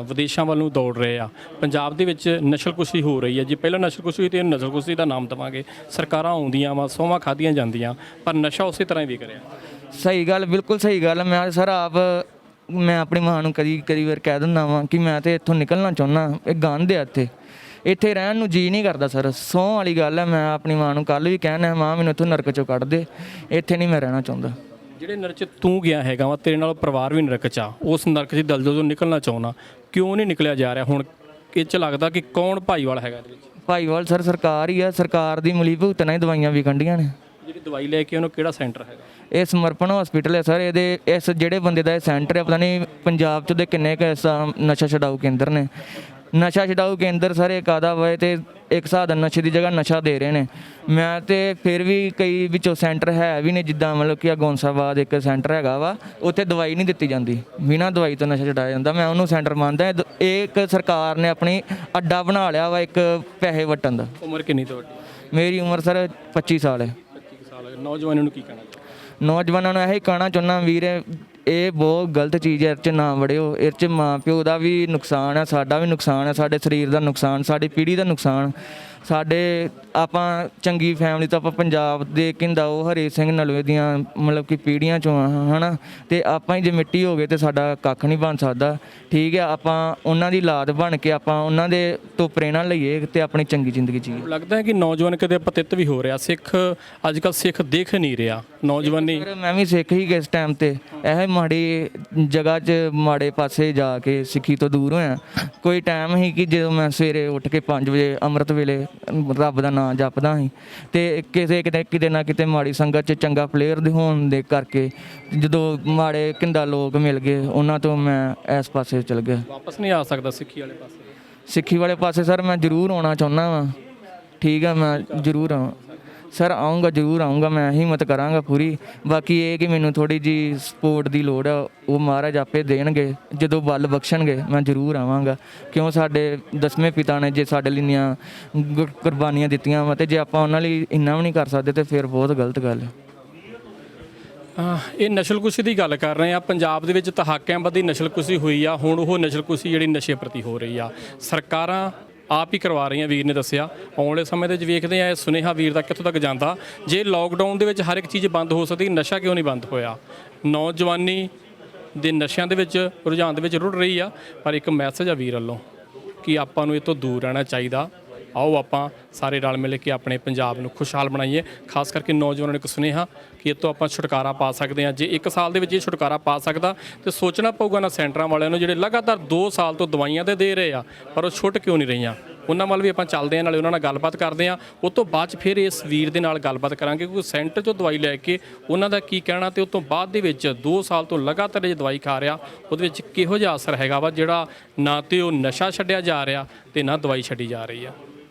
ਵਿਦੇਸ਼ਾਂ ਵੱਲ ਨੂੰ ਦੌੜ ਰਹੇ ਆ। ਪੰਜਾਬ ਦੇ ਵਿੱਚ ਨਸ਼ਲਕੁਸ਼ੀ ਹੋ ਰਹੀ ਹੈ। ਜੇ ਪਹਿਲਾਂ ਨਸ਼ਲਕੁਸ਼ੀ ਹੋਈ ਤੇ ਨਸਲਕੁਸ਼ੀ ਦਾ ਨਾਮ ਦੇਵਾਂਗੇ। ਸਰਕਾਰਾਂ ਆਉਂਦੀਆਂ ਵਾ, ਸਹੁੰਆਂ ਖਾਧੀਆਂ ਜਾਂਦੀਆਂ, ਪਰ ਨਸ਼ਾ ਉਸੇ ਤਰ੍ਹਾਂ ਹੀ ਵਿਕ ਰਿਹਾ। ਸਹੀ ਗੱਲ, ਬਿਲਕੁਲ ਸਹੀ ਗੱਲ। ਮੈਂ ਸਰ ਮੈਂ ਆਪਣੀ ਮਾਂ ਨੂੰ ਕਈ ਵਾਰ ਕਹਿ ਦਿੰਦਾ ਵਾਂ ਕਿ ਮੈਂ ਤੇ ਇੱਥੋਂ ਨਿਕਲਣਾ ਚਾਹੁੰਦਾ। ਇਹ ਗੰਦ ਆ, ਇੱਥੇ ਰਹਿਣ ਨੂੰ ਜੀ ਨਹੀਂ ਕਰਦਾ ਸਰ। ਸਹੁੰ ਵਾਲੀ ਗੱਲ ਹੈ। ਮੈਂ ਆਪਣੀ ਮਾਂ ਨੂੰ ਕੱਲ੍ਹ ਵੀ ਕਹਿਣਾ, ਮਾਂ ਮੈਨੂੰ ਇੱਥੋਂ ਨਰਕ 'ਚੋਂ ਕੱਢ ਦੇ, ਇੱਥੇ ਨਹੀਂ ਮੈਂ ਰਹਿਣਾ ਚਾਹੁੰਦਾ। ਜਿਹੜੇ ਨਰਕ 'ਚ ਤੂੰ ਗਿਆ ਹੈਗਾ ਵਾ, ਤੇਰੇ ਨਾਲ ਪਰਿਵਾਰ ਵੀ ਨਰਕ 'ਚ ਆ, ਉਸ ਨਰਕ 'ਚ ਦਲਦਲ ਤੋਂ ਨਿਕਲਣਾ ਚਾਹੁੰਦਾ, ਕਿਉਂ ਨਹੀਂ ਨਿਕਲਿਆ ਜਾ ਰਿਹਾ? ਹੁਣ ਇਹ 'ਚ ਲੱਗਦਾ ਕਿ ਕੌਣ ਭਾਈਵਾਲ ਹੈਗਾ ਇਹਦੇ ਵਿੱਚ? ਭਾਈਵਾਲ ਸਰ ਸਰਕਾਰ ਹੀ ਆ। ਸਰਕਾਰ ਦੀ ਮਿਲੀ ਭੁਗਤ ਨਾਲ ਹੀ ਦਵਾਈਆਂ ਵੀ ਕੰਢੀਆਂ ਨੇ। ਜਿਹੜੀ ਦਵਾਈ ਲੈ ਕੇ ਉਹਨੂੰ ਕਿਹੜਾ ਸੈਂਟਰ ਹੈਗਾ? ਇਹ ਸਮਰਪਣ ਹਸਪੀਟਲ ਹੈ ਸਰ। ਇਸ ਜਿਹੜੇ ਬੰਦੇ ਦਾ ਇਹ ਸੈਂਟਰ ਹੈ, ਪਤਾ ਨਹੀਂ ਪੰਜਾਬ 'ਚ ਦੇ ਕਿੰਨੇ ਕੁ ਨਸ਼ਾ ਛਡਾਊ ਕੇਂਦਰ ਨੇ। ਨਸ਼ਾ ਛਡਾਊ ਕੇਂਦਰ ਸਰ ਇੱਕ ਆਦਾ ਵਾ ਤੇ ਇੱਕ ਹਿਸਾਬ ਦਾ ਨਸ਼ੇ ਦੀ ਜਗ੍ਹਾ ਨਸ਼ਾ ਦੇ ਰਹੇ ਨੇ। ਮੈਂ ਤੇ ਫਿਰ ਵੀ ਕਈ ਵਿੱਚੋਂ ਸੈਂਟਰ ਹੈ ਵੀ ਨੇ, ਜਿੱਦਾਂ ਮਤਲਬ ਕਿ ਗੌਂਸਾਬਾਦ ਇੱਕ ਸੈਂਟਰ ਹੈਗਾ ਵਾ, ਉੱਥੇ ਦਵਾਈ ਨਹੀਂ ਦਿੱਤੀ ਜਾਂਦੀ, ਬਿਨਾਂ ਦਵਾਈ ਤੋਂ ਨਸ਼ਾ ਛਡਾਇਆ ਜਾਂਦਾ। ਮੈਂ ਉਹਨੂੰ ਸੈਂਟਰ ਮੰਨਦਾ। ਇਹ ਇੱਕ ਸਰਕਾਰ ਨੇ ਆਪਣੀ ਅੱਡਾ ਬਣਾ ਲਿਆ ਵਾ ਇੱਕ ਪੈਸੇ ਵਟਣ ਦਾ। ਉਮਰ ਕਿੰਨੀ ਤੁਹਾਡੀ? ਮੇਰੀ ਉਮਰ ਸਰ 25 ਸਾਲ ਹੈ। 25 ਸਾਲ। ਨੌਜਵਾਨਾਂ ਨੂੰ ਕੀ ਕਹਿਣਾ ਚਾਹੁੰਦੇ? ਨੌਜਵਾਨਾਂ ਨੂੰ ਇਹੀ ਕਹਿਣਾ ਚਾਹੁੰਦਾ ਵੀਰ, ਇਹ ਬਹੁਤ ਗਲਤ ਚੀਜ਼ ਹੈ, ਇਹ 'ਚ ਨਾ ਵੜਿਓ। ਇਹ 'ਚ ਮਾਂ ਪਿਓ ਦਾ ਵੀ ਨੁਕਸਾਨ ਹੈ, ਸਾਡਾ ਵੀ ਨੁਕਸਾਨ ਹੈ, ਸਾਡੇ ਸਰੀਰ ਦਾ ਨੁਕਸਾਨ, ਸਾਡੀ ਪੀੜ੍ਹੀ ਦਾ ਨੁਕਸਾਨ। ਆਪਾਂ ਚੰਗੀ ਫੈਮਿਲੀ ਤੋਂ, ਆਪਾਂ ਪੰਜਾਬ ਦੇ ਕਹਿੰਦਾ ਉਹ ਹਰੀ ਸਿੰਘ ਨਲੂਏ ਦੀਆਂ ਮਤਲਬ ਕਿ ਪੀੜ੍ਹੀਆਂ 'ਚੋਂ ਹੈ ਨਾ, ਅਤੇ ਆਪਾਂ ਹੀ ਜੇ ਮਿੱਟੀ ਹੋ ਗਏ ਤਾਂ ਸਾਡਾ ਕੱਖ ਨਹੀਂ ਬਣ ਸਕਦਾ। ਠੀਕ ਹੈ, ਆਪਾਂ ਉਹਨਾਂ ਦੀ ਔਲਾਦ ਬਣ ਕੇ ਆਪਾਂ ਉਹਨਾਂ ਦੇ ਤੋਂ ਪ੍ਰੇਰਣਾ ਲਈਏ ਅਤੇ ਆਪਣੀ ਚੰਗੀ ਜ਼ਿੰਦਗੀ ਜੀਏ। ਲੱਗਦਾ ਹੈ ਕਿ ਨੌਜਵਾਨ ਕਦੇ ਅਪਤਿਤ ਵੀ ਹੋ ਰਿਹਾ। ਸਿੱਖ ਅੱਜ ਕੱਲ੍ਹ ਸਿੱਖ ਦੇਖ ਨਹੀਂ ਰਿਹਾ ਨੌਜਵਾਨੀ। ਮੈਂ ਵੀ ਸਿੱਖ ਹੀ ਕਿਸ ਟਾਈਮ 'ਤੇ ਇਹ ਮਾੜੀ ਜਗ੍ਹਾ 'ਚ ਮਾੜੇ ਪਾਸੇ ਜਾ ਕੇ ਸਿੱਖੀ ਤੋਂ ਦੂਰ ਹੋਇਆ। ਕੋਈ ਟਾਈਮ ਸੀ ਕਿ ਜਦੋਂ ਮੈਂ ਸਵੇਰੇ ਉੱਠ ਕੇ 5 ਵਜੇ ਅੰਮ੍ਰਿਤ ਵੇਲੇ ਰੱਬ ਦਾ ਨਾਮ ਜਪਦਾ ਸੀ ਤੇ ਕਿਤੇ ਨਾ ਕਿਤੇ ਮਾੜੀ ਸੰਗਤ 'ਚ ਚੰਗਾ ਪਲੇਅਰ ਦੇ ਹੋਣ ਦੇ ਕਰਕੇ ਜਦੋਂ ਮਾੜੇ ਕਿੰਦਾ ਲੋਕ ਮਿਲ ਗਏ ਉਹਨਾਂ ਤੋਂ ਮੈਂ ਇਸ ਪਾਸੇ ਚਲ ਗਿਆ। ਵਾਪਸ ਨਹੀਂ ਆ ਸਕਦਾ ਸਿੱਖੀ ਵਾਲੇ ਪਾਸੇ? ਸਿੱਖੀ ਵਾਲੇ ਪਾਸੇ ਸਰ ਮੈਂ ਜ਼ਰੂਰ ਆਉਣਾ ਚਾਹੁੰਦਾ ਵਾਂ। ਠੀਕ ਆ, ਮੈਂ ਜ਼ਰੂਰ ਆਵਾਂ ਸਰ, ਆਊਂਗਾ, ਜ਼ਰੂਰ ਆਊਂਗਾ, ਮੈਂ ਹਿੰਮਤ ਕਰਾਂਗਾ ਪੂਰੀ। ਬਾਕੀ ਇਹ ਕਿ ਮੈਨੂੰ ਥੋੜੀ ਜੀ ਸਪੋਰਟ ਦੀ ਲੋੜ ਆ, ਉਹ ਮਹਾਰਾਜ ਆਪੇ ਦੇਣਗੇ ਜਦੋਂ ਬਲ ਬਖਸ਼ਣਗੇ, ਮੈਂ ਜ਼ਰੂਰ ਆਵਾਂਗਾ। ਕਿਉਂ ਸਾਡੇ 10ਵੇਂ ਪਿਤਾ ਨੇ ਜੇ ਸਾਡੇ ਲਈ ਇੰਨੀਆਂ ਕੁਰਬਾਨੀਆਂ ਦਿੱਤੀਆਂ ਵਾ, ਤੇ ਜੇ ਆਪਾਂ ਉਹਨਾਂ ਲਈ ਇੰਨਾ ਵੀ ਨਹੀਂ ਕਰ ਸਕਦੇ ਤੇ ਫਿਰ ਬਹੁਤ ਗਲਤ ਗੱਲ ਹੈ। ਇਹ ਨਸਲਕੁਸ਼ੀ ਦੀ ਗੱਲ ਕਰ ਰਹੇ ਆ। ਪੰਜਾਬ ਦੇ ਵਿੱਚ ਤਹਾਕਿਆਂਬਦੀ ਨਸਲਕੁਸ਼ੀ ਹੋਈ ਆ। ਹੁਣ ਉਹ ਨਸਲਕੁਸ਼ੀ ਜਿਹੜੀ ਨਸ਼ੇ ਪ੍ਰਤੀ ਹੋ ਰਹੀ ਆ, ਸਰਕਾਰਾਂ ਆਪ ਹੀ ਕਰਵਾ ਰਹੀਆਂ। ਵੀਰ ਨੇ ਦੱਸਿਆ ਆਉਣ ਵਾਲੇ ਸਮੇਂ ਦੇ ਵਿੱਚ ਵੇਖਦੇ ਆ ਇਹ ਸੁਨੇਹਾ ਵੀਰ ਦਾ ਕਿੱਥੋਂ ਤੱਕ ਜਾਂਦਾ। ਜੇ ਲੋਕਡਾਊਨ ਦੇ ਵਿੱਚ ਹਰ ਇੱਕ ਚੀਜ਼ ਬੰਦ ਹੋ ਸਕਦੀ, ਨਸ਼ਾ ਕਿਉਂ ਨਹੀਂ ਬੰਦ ਹੋਇਆ? ਨੌਜਵਾਨੀ ਦੇ ਨਸ਼ਿਆਂ ਦੇ ਵਿੱਚ ਰੁਝਾਨ ਦੇ ਵਿੱਚ ਰੁੜ ਰਹੀ ਆ। ਪਰ ਇੱਕ ਮੈਸੇਜ ਆ ਵੀਰ ਵੱਲੋਂ ਕਿ ਆਪਾਂ ਨੂੰ ਇਹ ਤੋਂ ਦੂਰ ਰਹਿਣਾ ਚਾਹੀਦਾ। ਆਓ ਆਪਾਂ ਸਾਰੇ ਰਲ ਮਿਲ ਕੇ ਆਪਣੇ ਪੰਜਾਬ ਨੂੰ ਖੁਸ਼ਹਾਲ ਬਣਾਈਏ। ਖਾਸ ਕਰਕੇ ਨੌਜਵਾਨਾਂ ਨੂੰ ਇੱਕ ਸੁਨੇਹਾ ਕਿ ਇਹ ਤੋਂ ਆਪਾਂ ਛੁਟਕਾਰਾ ਪਾ ਸਕਦੇ ਹਾਂ। ਜੇ 1 ਸਾਲ ਦੇ ਵਿੱਚ ਇਹ ਛੁਟਕਾਰਾ ਪਾ ਸਕਦਾ ਤੇ ਸੋਚਣਾ ਪਊਗਾ ਨਾ ਸੈਂਟਰਾਂ ਵਾਲਿਆਂ ਨੂੰ ਜਿਹੜੇ ਲਗਾਤਾਰ 2 ਸਾਲ ਤੋਂ ਦਵਾਈਆਂ ਦੇ ਰਹੇ ਆ, ਪਰ ਉਹ ਛੁੱਟ ਕਿਉਂ ਨਹੀਂ ਰਹੀਆਂ। ਉਹਨਾਂ ਵੱਲ ਵੀ ਆਪਾਂ ਚੱਲਦੇ ਹਾਂ, ਨਾਲੇ ਉਹਨਾਂ ਨਾਲ ਗੱਲਬਾਤ ਕਰਦੇ ਹਾਂ। ਉਸ ਤੋਂ ਬਾਅਦ 'ਚ ਫਿਰ ਇਸ ਵੀਰ ਦੇ ਨਾਲ ਗੱਲਬਾਤ ਕਰਾਂਗੇ ਕਿਉਂਕਿ ਸੈਂਟਰ 'ਚੋਂ ਦਵਾਈ ਲੈ ਕੇ ਉਹਨਾਂ ਦਾ ਕੀ ਕਹਿਣਾ, ਤੇ ਉਸ ਤੋਂ ਬਾਅਦ ਦੇ ਵਿੱਚ 2 ਸਾਲ ਤੋਂ ਲਗਾਤਾਰ ਇਹ ਦਵਾਈ ਖਾ ਰਿਹਾ, ਉਹਦੇ ਵਿੱਚ ਕਿਹੋ ਜਿਹਾ ਅਸਰ ਹੈਗਾ ਵਾ ਜਿਹੜਾ ਨਾ ਤੇ ਉਹ ਨਸ਼ਾ ਛੱਡਿਆ ਜਾ ਰਿਹਾ ਤੇ ਨਾ ਦਵਾਈ ਛੱਡੀ ਜਾ ਰਹੀ ਆ।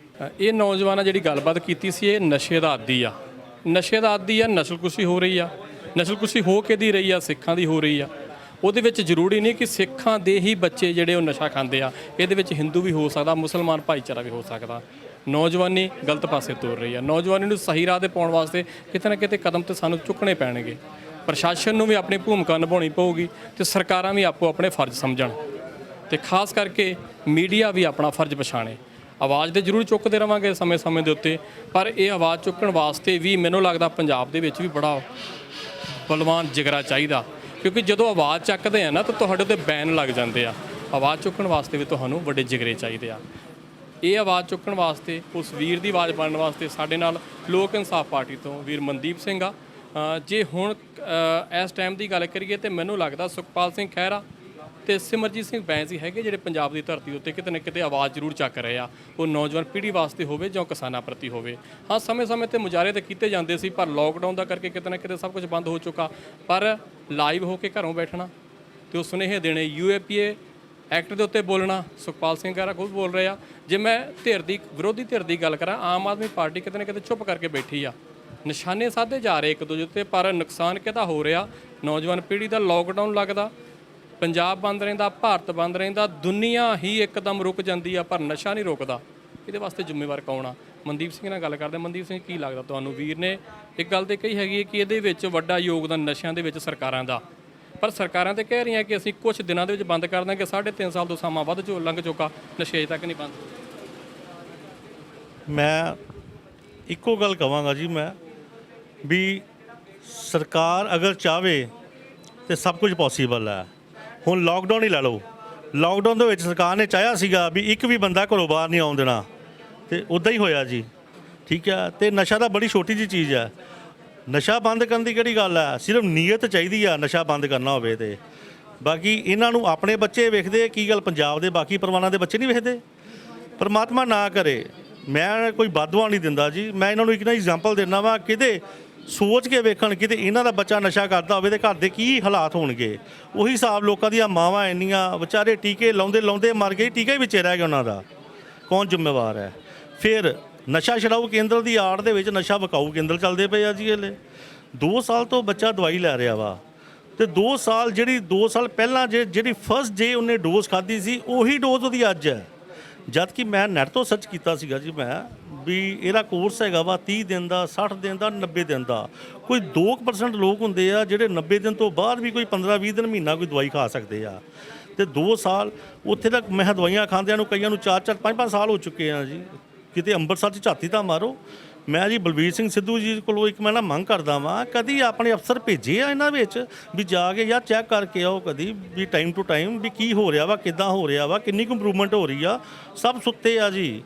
ਇਹ ਨੌਜਵਾਨਾਂ ਜਿਹੜੀ ਗੱਲਬਾਤ ਕੀਤੀ ਸੀ, ਇਹ ਨਸ਼ੇ ਦਾ ਆਦੀ ਆ। ਨਸ਼ੇ ਦਾ ਆਦੀ ਆ, ਨਸਲਕੁਸ਼ੀ ਹੋ ਰਹੀ ਆ। ਨਸਲਕੁਸ਼ੀ ਹੋ ਕੇ ਦੀ ਰਹੀ ਆ, ਸਿੱਖਾਂ ਦੀ ਹੋ ਰਹੀ ਆ। ਉਹਦੇ ਵਿੱਚ ਜ਼ਰੂਰੀ ਨਹੀਂ ਕਿ ਸਿੱਖਾਂ ਦੇ ਹੀ ਬੱਚੇ ਜਿਹੜੇ ਉਹ ਨਸ਼ਾ ਖਾਂਦੇ ਆ, ਇਹਦੇ ਵਿੱਚ ਹਿੰਦੂ ਵੀ ਹੋ ਸਕਦਾ, ਮੁਸਲਮਾਨ ਭਾਈਚਾਰਾ ਵੀ ਹੋ ਸਕਦਾ। ਨੌਜਵਾਨੀ ਗਲਤ ਪਾਸੇ ਤੁਰ ਰਹੀ ਆ। ਨੌਜਵਾਨੀ ਨੂੰ ਸਹੀ ਰਾਹ 'ਤੇ ਪਾਉਣ ਵਾਸਤੇ ਕਿਤੇ ਨਾ ਕਿਤੇ ਕਦਮ ਤੇ ਸਾਨੂੰ ਚੁੱਕਣੇ ਪੈਣਗੇ। ਪ੍ਰਸ਼ਾਸਨ ਨੂੰ ਵੀ ਆਪਣੀ ਭੂਮਿਕਾ ਨਿਭਾਉਣੀ ਪਊਗੀ ਤੇ ਸਰਕਾਰਾਂ ਵੀ ਆਪੋ ਆਪਣੇ ਫਰਜ਼ ਸਮਝਣ ਤੇ ਖਾਸ ਕਰਕੇ ਮੀਡੀਆ ਵੀ ਆਪਣਾ ਫਰਜ਼ ਪਛਾਣੇ। ਆਵਾਜ਼ ਤੇ ਜ਼ਰੂਰ ਚੁੱਕਦੇ ਰਵਾਂਗੇ ਸਮੇਂ ਦੇ ਉੱਤੇ, ਪਰ ਇਹ ਆਵਾਜ਼ ਚੁੱਕਣ ਵਾਸਤੇ ਵੀ ਮੈਨੂੰ ਲੱਗਦਾ ਪੰਜਾਬ ਦੇ ਵਿੱਚ ਵੀ ਬੜਾ ਬਲਵਾਨ ਜਿਗਰਾ ਚਾਹੀਦਾ। ਕਿਉਂਕਿ ਜਦੋਂ ਆਵਾਜ਼ ਚੱਕਦੇ ਆ ਨਾ ਤਾਂ ਤੁਹਾਡੇ ਉੱਤੇ ਬੈਨ ਲੱਗ ਜਾਂਦੇ ਆ। ਆਵਾਜ਼ ਚੁੱਕਣ ਵਾਸਤੇ ਵੀ ਤੁਹਾਨੂੰ ਵੱਡੇ ਜਿਗਰੇ ਚਾਹੀਦੇ ਆ। ਇਹ ਆਵਾਜ਼ ਚੁੱਕਣ ਵਾਸਤੇ, ਉਸ ਵੀਰ ਦੀ ਆਵਾਜ਼ ਬਣਨ ਵਾਸਤੇ ਸਾਡੇ ਨਾਲ ਲੋਕ ਇਨਸਾਫ ਪਾਰਟੀ ਤੋਂ ਵੀਰ ਮਨਦੀਪ ਸਿੰਘ ਆ। ਜੇ ਹੁਣ ਇਸ ਟਾਈਮ ਦੀ ਗੱਲ ਕਰੀਏ ਤੇ ਮੈਨੂੰ ਲੱਗਦਾ ਸੁਖਪਾਲ ਸਿੰਘ ਖਹਿਰਾ ਤੇ ਸਿਮਰਜੀਤ ਸਿੰਘ ਬੈਂਸ ਹੀ ਹੈਗੇ ਜਿਹੜੇ ਪੰਜਾਬ ਦੀ ਧਰਤੀ ਉੱਤੇ ਕਿਤੇ ਨਾ ਕਿਤੇ ਆਵਾਜ਼ ਜ਼ਰੂਰ ਚੱਕ ਰਹੇ ਆ। ਉਹ ਨੌਜਵਾਨ ਪੀੜ੍ਹੀ ਵਾਸਤੇ ਹੋਵੇ ਜਾਂ ਕਿਸਾਨਾਂ ਪ੍ਰਤੀ ਹੋਵੇ। ਹਾਂ, ਸਮੇਂ ਤੇ ਮੁਜ਼ਾਹਰੇ ਤਾਂ ਕੀਤੇ ਜਾਂਦੇ ਸੀ, ਪਰ ਲੋਕਡਾਊਨ ਦਾ ਕਰਕੇ ਕਿਤੇ ਨਾ ਕਿਤੇ ਸਭ ਕੁਝ ਬੰਦ ਹੋ ਚੁੱਕਾ। ਪਰ ਲਾਈਵ ਹੋ ਕੇ ਘਰੋਂ ਬੈਠਣਾ ਤੇ ਉਹ ਸੁਨੇਹੇ ਦੇਣੇ, UAPA ਐਕਟ ਦੇ ਉੱਤੇ ਬੋਲਣਾ, ਸੁਖਪਾਲ ਸਿੰਘ ਖਹਿਰਾ ਖੁਦ ਬੋਲ ਰਹੇ ਆ। ਜੇ ਮੈਂ ਵਿਰੋਧੀ ਧਿਰ ਦੀ ਗੱਲ ਕਰਾਂ, ਆਮ ਆਦਮੀ ਪਾਰਟੀ ਕਿਤੇ ਨਾ ਕਿਤੇ ਚੁੱਪ ਕਰਕੇ ਬੈਠੀ ਆ। ਨਿਸ਼ਾਨੇ ਸਾਧੇ ਜਾ ਰਹੇ ਇੱਕ ਦੂਜੇ ਉੱਤੇ, ਪਰ ਨੁਕਸਾਨ ਕਿਹਦਾ ਹੋ ਰਿਹਾ? ਨੌਜਵਾਨ ਪੀੜ੍ਹੀ ਦਾ। ਲੋਕਡਾਊਨ ਲੱਗਦਾ, ਪੰਜਾਬ ਬੰਦ ਰਹਿੰਦਾ, ਭਾਰਤ ਬੰਦ ਰਹਿੰਦਾ, ਦੁਨੀਆ ਹੀ ਇੱਕਦਮ ਰੁਕ ਜਾਂਦੀ ਆ, ਪਰ ਨਸ਼ਾ ਨਹੀਂ ਰੁਕਦਾ। ਇਹਦੇ ਵਾਸਤੇ ਜ਼ਿੰਮੇਵਾਰ ਕੌਣ ਆ? ਮਨਦੀਪ ਸਿੰਘ ਨਾਲ ਗੱਲ ਕਰਦੇ। ਮਨਦੀਪ ਸਿੰਘ, ਕੀ ਲੱਗਦਾ ਤੁਹਾਨੂੰ? ਵੀਰ ਨੇ ਇੱਕ ਗੱਲ ਤੇ ਕਹੀ ਹੈਗੀ ਹੈ ਕਿ ਇਹਦੇ ਵਿੱਚ ਵੱਡਾ ਯੋਗਦਾਨ ਨਸ਼ਿਆਂ ਦੇ ਵਿੱਚ ਸਰਕਾਰਾਂ ਦਾ, ਪਰ ਸਰਕਾਰਾਂ ਤੇ ਕਹਿ ਰਹੀਆਂ ਕਿ ਅਸੀਂ ਕੁਝ ਦਿਨਾਂ ਦੇ ਵਿੱਚ ਬੰਦ ਕਰ ਦਾਂਗੇ। 3.5 ਸਾਲ ਤੋਂ ਸਮਾਂ ਵੱਧ ਲੰਘ ਚੁੱਕਾ, ਨਸ਼ੇ ਅਜੇ ਤੱਕ ਨਹੀਂ ਬੰਦ। ਮੈਂ ਇੱਕੋ ਗੱਲ ਕਹਾਂਗਾ ਜੀ, ਮੈਂ ਵੀ ਸਰਕਾਰ ਅਗਰ ਚਾਹਵੇ ਤੇ ਸਭ ਕੁਝ ਪੋਸੀਬਲ ਹੈ। ਹੁਣ ਲਾਕਡਾਊਨ ਹੀ ਲੈ ਲਓ। ਲਾਕਡਾਊਨ ਦੇ ਵਿੱਚ ਸਰਕਾਰ ਨੇ ਚਾਹਿਆ ਸੀਗਾ ਵੀ ਇੱਕ ਵੀ ਬੰਦਾ ਘਰੋਂ ਬਾਹਰ ਨਹੀਂ ਆਉਣ ਦੇਣਾ, ਤੇ ਉੱਦਾਂ ਹੀ ਹੋਇਆ ਜੀ। ਠੀਕ ਹੈ, ਤੇ ਨਸ਼ਾ ਤਾਂ ਬੜੀ ਛੋਟੀ ਜਿਹੀ ਚੀਜ਼ ਹੈ। ਨਸ਼ਾ ਬੰਦ ਕਰਨ ਦੀ ਕਿਹੜੀ ਗੱਲ ਹੈ? ਸਿਰਫ ਨੀਅਤ ਚਾਹੀਦੀ ਆ ਨਸ਼ਾ ਬੰਦ ਕਰਨਾ ਹੋਵੇ ਤੇ। ਬਾਕੀ ਇਹਨਾਂ ਨੂੰ ਆਪਣੇ ਬੱਚੇ ਵੇਖਦੇ, ਕੀ ਗੱਲ ਪੰਜਾਬ ਦੇ ਬਾਕੀ ਪਰਿਵਾਰਾਂ ਦੇ ਬੱਚੇ ਨਹੀਂ ਵੇਖਦੇ? ਪਰਮਾਤਮਾ ਨਾ ਕਰੇ, ਮੈਂ ਕੋਈ ਬਦਦੁਆ ਨਹੀਂ ਦਿੰਦਾ ਜੀ। ਮੈਂ ਇਹਨਾਂ ਨੂੰ ਇੱਕ ਨਾ ਐਗਜ਼ਾਮਪਲ ਦਿੰਦਾ ਵਾ, ਕਿਤੇ ਸੋਚ ਕੇ ਵੇਖਣ ਕਿਤੇ ਇਹਨਾਂ ਦਾ ਬੱਚਾ ਨਸ਼ਾ ਕਰਦਾ ਹੋਵੇ ਤੇ ਘਰ ਦੇ ਕੀ ਹਾਲਾਤ ਹੋਣਗੇ। ਉਹੀ ਹਿਸਾਬ ਲੋਕਾਂ ਦੀਆਂ ਮਾਵਾਂ ਇੰਨੀਆਂ ਵਿਚਾਰੇ ਟੀਕੇ ਲਾਉਂਦੇ ਮਰ ਗਏ, ਟੀਕਾ ਹੀ ਵਿੱਚੇ ਰਹਿ ਗਿਆ ਉਹਨਾਂ ਦਾ। ਕੌਣ ਜ਼ਿੰਮੇਵਾਰ ਹੈ? ਫਿਰ ਨਸ਼ਾ ਛਡਾਊ ਕੇਂਦਰ ਦੀ ਆੜ ਦੇ ਵਿੱਚ ਨਸ਼ਾ ਵਿਕਾਊ ਕੇਂਦਰ ਚੱਲਦੇ ਪਏ ਆ ਜੀ। ਹਲੇ 2 ਸਾਲ ਤੋਂ ਬੱਚਾ ਦਵਾਈ ਲੈ ਰਿਹਾ ਵਾ, ਤੇ 2 ਸਾਲ ਪਹਿਲਾਂ ਜਿਹੜੀ ਫਸਟ ਡੇ ਉਹਨੇ ਡੋਜ਼ ਖਾਧੀ ਸੀ, ਉਹੀ ਡੋਜ਼ ਉਹਦੀ ਅੱਜ ਹੈ। ਜਦ ਕਿ ਮੈਂ ਨੈਟ ਤੋਂ ਸਰਚ ਕੀਤਾ ਸੀਗਾ ਜੀ, ਮੈਂ ਵੀ ਇਹਦਾ ਕੋਰਸ ਹੈਗਾ ਵਾ 30 ਦਿਨ ਦਾ, 60 ਦਿਨ ਦਾ, 90 ਦਿਨ ਦਾ। ਕੋਈ 2% ਲੋਕ ਹੁੰਦੇ ਆ ਜਿਹੜੇ 90 ਦਿਨ ਤੋਂ ਬਾਅਦ ਵੀ ਕੋਈ 15-20 ਦਿਨ, ਮਹੀਨਾ ਕੋਈ ਦਵਾਈ ਖਾ ਸਕਦੇ ਆ। ਤੇ 2 ਸਾਲ ਉੱਥੇ ਤੱਕ ਮੈਂ ਦਵਾਈਆਂ ਖਾਂਦਿਆਂ ਨੂੰ ਕਈਆਂ ਨੂੰ 4-4, 5-5 ਸਾਲ ਹੋ ਚੁੱਕੇ ਆ ਜੀ। ਕਿਤੇ ਅੰਮ੍ਰਿਤਸਰ 'ਚ ਝਾਤੀ ਤਾਂ ਮਾਰੋ। ਮੈਂ ਜੀ ਬਲਬੀਰ ਸਿੰਘ ਸਿੱਧੂ ਜੀ ਕੋਲੋਂ ਇੱਕ ਮੈਂ ਨਾ ਮੰਗ ਕਰਦਾ ਵਾਂ, ਕਦੀ ਆਪਣੇ ਅਫਸਰ ਭੇਜੇ ਆ ਇਹਨਾਂ ਵਿੱਚ ਵੀ ਜਾ ਕੇ ਯਾਰ ਚੈੱਕ ਕਰਕੇ ਆਓ ਕਦੀ ਵੀ ਟਾਈਮ ਟੂ ਟਾਈਮ ਵੀ ਕੀ ਹੋ ਰਿਹਾ ਵਾ, ਕਿੱਦਾਂ ਹੋ ਰਿਹਾ ਵਾ, ਕਿੰਨੀ ਕੁ ਇੰਪਰੂਵਮੈਂਟ ਹੋ ਰਹੀ ਆ। ਸਭ ਸੁੱਤੇ ਆ ਜੀ,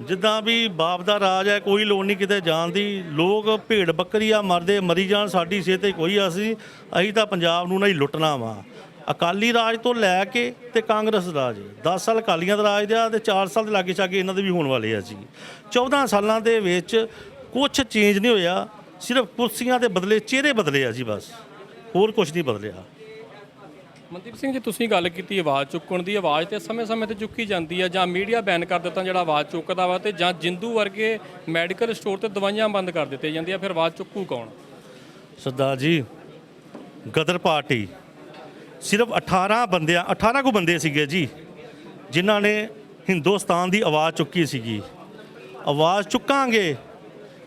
ਜਿੱਦਾਂ ਵੀ ਬਾਪ ਦਾ ਰਾਜ ਹੈ, ਕੋਈ ਲੋੜ ਨਹੀਂ ਕਿਤੇ ਜਾਣ ਦੀ। ਲੋਕ ਭੇਡ ਬੱਕਰੀਆਂ ਮਰੀ ਜਾਣ, ਸਾਡੀ ਸਿਹਤ 'ਤੇ ਕੋਈ ਅਸੀਂ ਤਾਂ ਪੰਜਾਬ ਨੂੰ ਨਾ ਹੀ ਲੁੱਟਣਾ ਵਾ। ਅਕਾਲੀ ਰਾਜ ਤੋਂ ਲੈ ਕੇ ਤੇ ਕਾਂਗਰਸ ਰਾਜ 10 ਸਾਲ ਅਕਾਲੀਆਂ ਦਾ ਰਾਜ ਦਾ ਤੇ 4 ਸਾਲ ਦੇ ਲਾਗੇ ਛਾਗੇ ਇਹਨਾਂ ਦੇ ਵੀ ਹੋਣ ਵਾਲੇ ਆ ਜੀ। 14 ਸਾਲਾਂ ਦੇ ਵਿੱਚ ਕੁਛ ਚੇਂਜ ਨਹੀਂ ਹੋਇਆ, ਸਿਰਫ ਕੁਰਸੀਆਂ ਦੇ ਬਦਲੇ ਚਿਹਰੇ ਬਦਲੇ ਆ ਜੀ, ਬਸ ਹੋਰ ਕੁਛ ਨਹੀਂ ਬਦਲਿਆ। ਮਨਦੀਪ ਸਿੰਘ ਜੀ, ਤੁਸੀਂ ਗੱਲ ਕੀਤੀ ਆਵਾਜ਼ ਚੁੱਕਣ ਦੀ। ਆਵਾਜ਼ ਤੇ ਸਮੇਂ-ਸਮੇਂ ਤੇ ਚੁੱਕੀ ਜਾਂਦੀ ਆ, ਜਾਂ ਮੀਡੀਆ ਬੈਨ ਕਰ ਦਿੱਤਾ ਜਿਹੜਾ ਆਵਾਜ਼ ਚੁੱਕਦਾ ਵਾ, ਤੇ ਜਾਂ ਜਿੰਦੂ ਵਰਗੇ ਮੈਡੀਕਲ ਸਟੋਰ ਤੇ ਦਵਾਈਆਂ ਬੰਦ ਕਰ ਦਿੱਤੀਆਂ ਜਾਂਦੀਆਂ, ਫਿਰ ਆਵਾਜ਼ ਚੁੱਕੂ ਕੌਣ? ਸਰਦਾਰ ਜੀ, ਗਦਰ ਪਾਰਟੀ ਸਿਰਫ 18 ਕੁ ਬੰਦੇ ਸੀਗੇ ਜੀ ਜਿਨ੍ਹਾਂ ਨੇ ਹਿੰਦੁਸਤਾਨ ਦੀ ਆਵਾਜ਼ ਚੁੱਕੀ ਸੀਗੀ। ਆਵਾਜ਼ ਚੁੱਕਾਂਗੇ,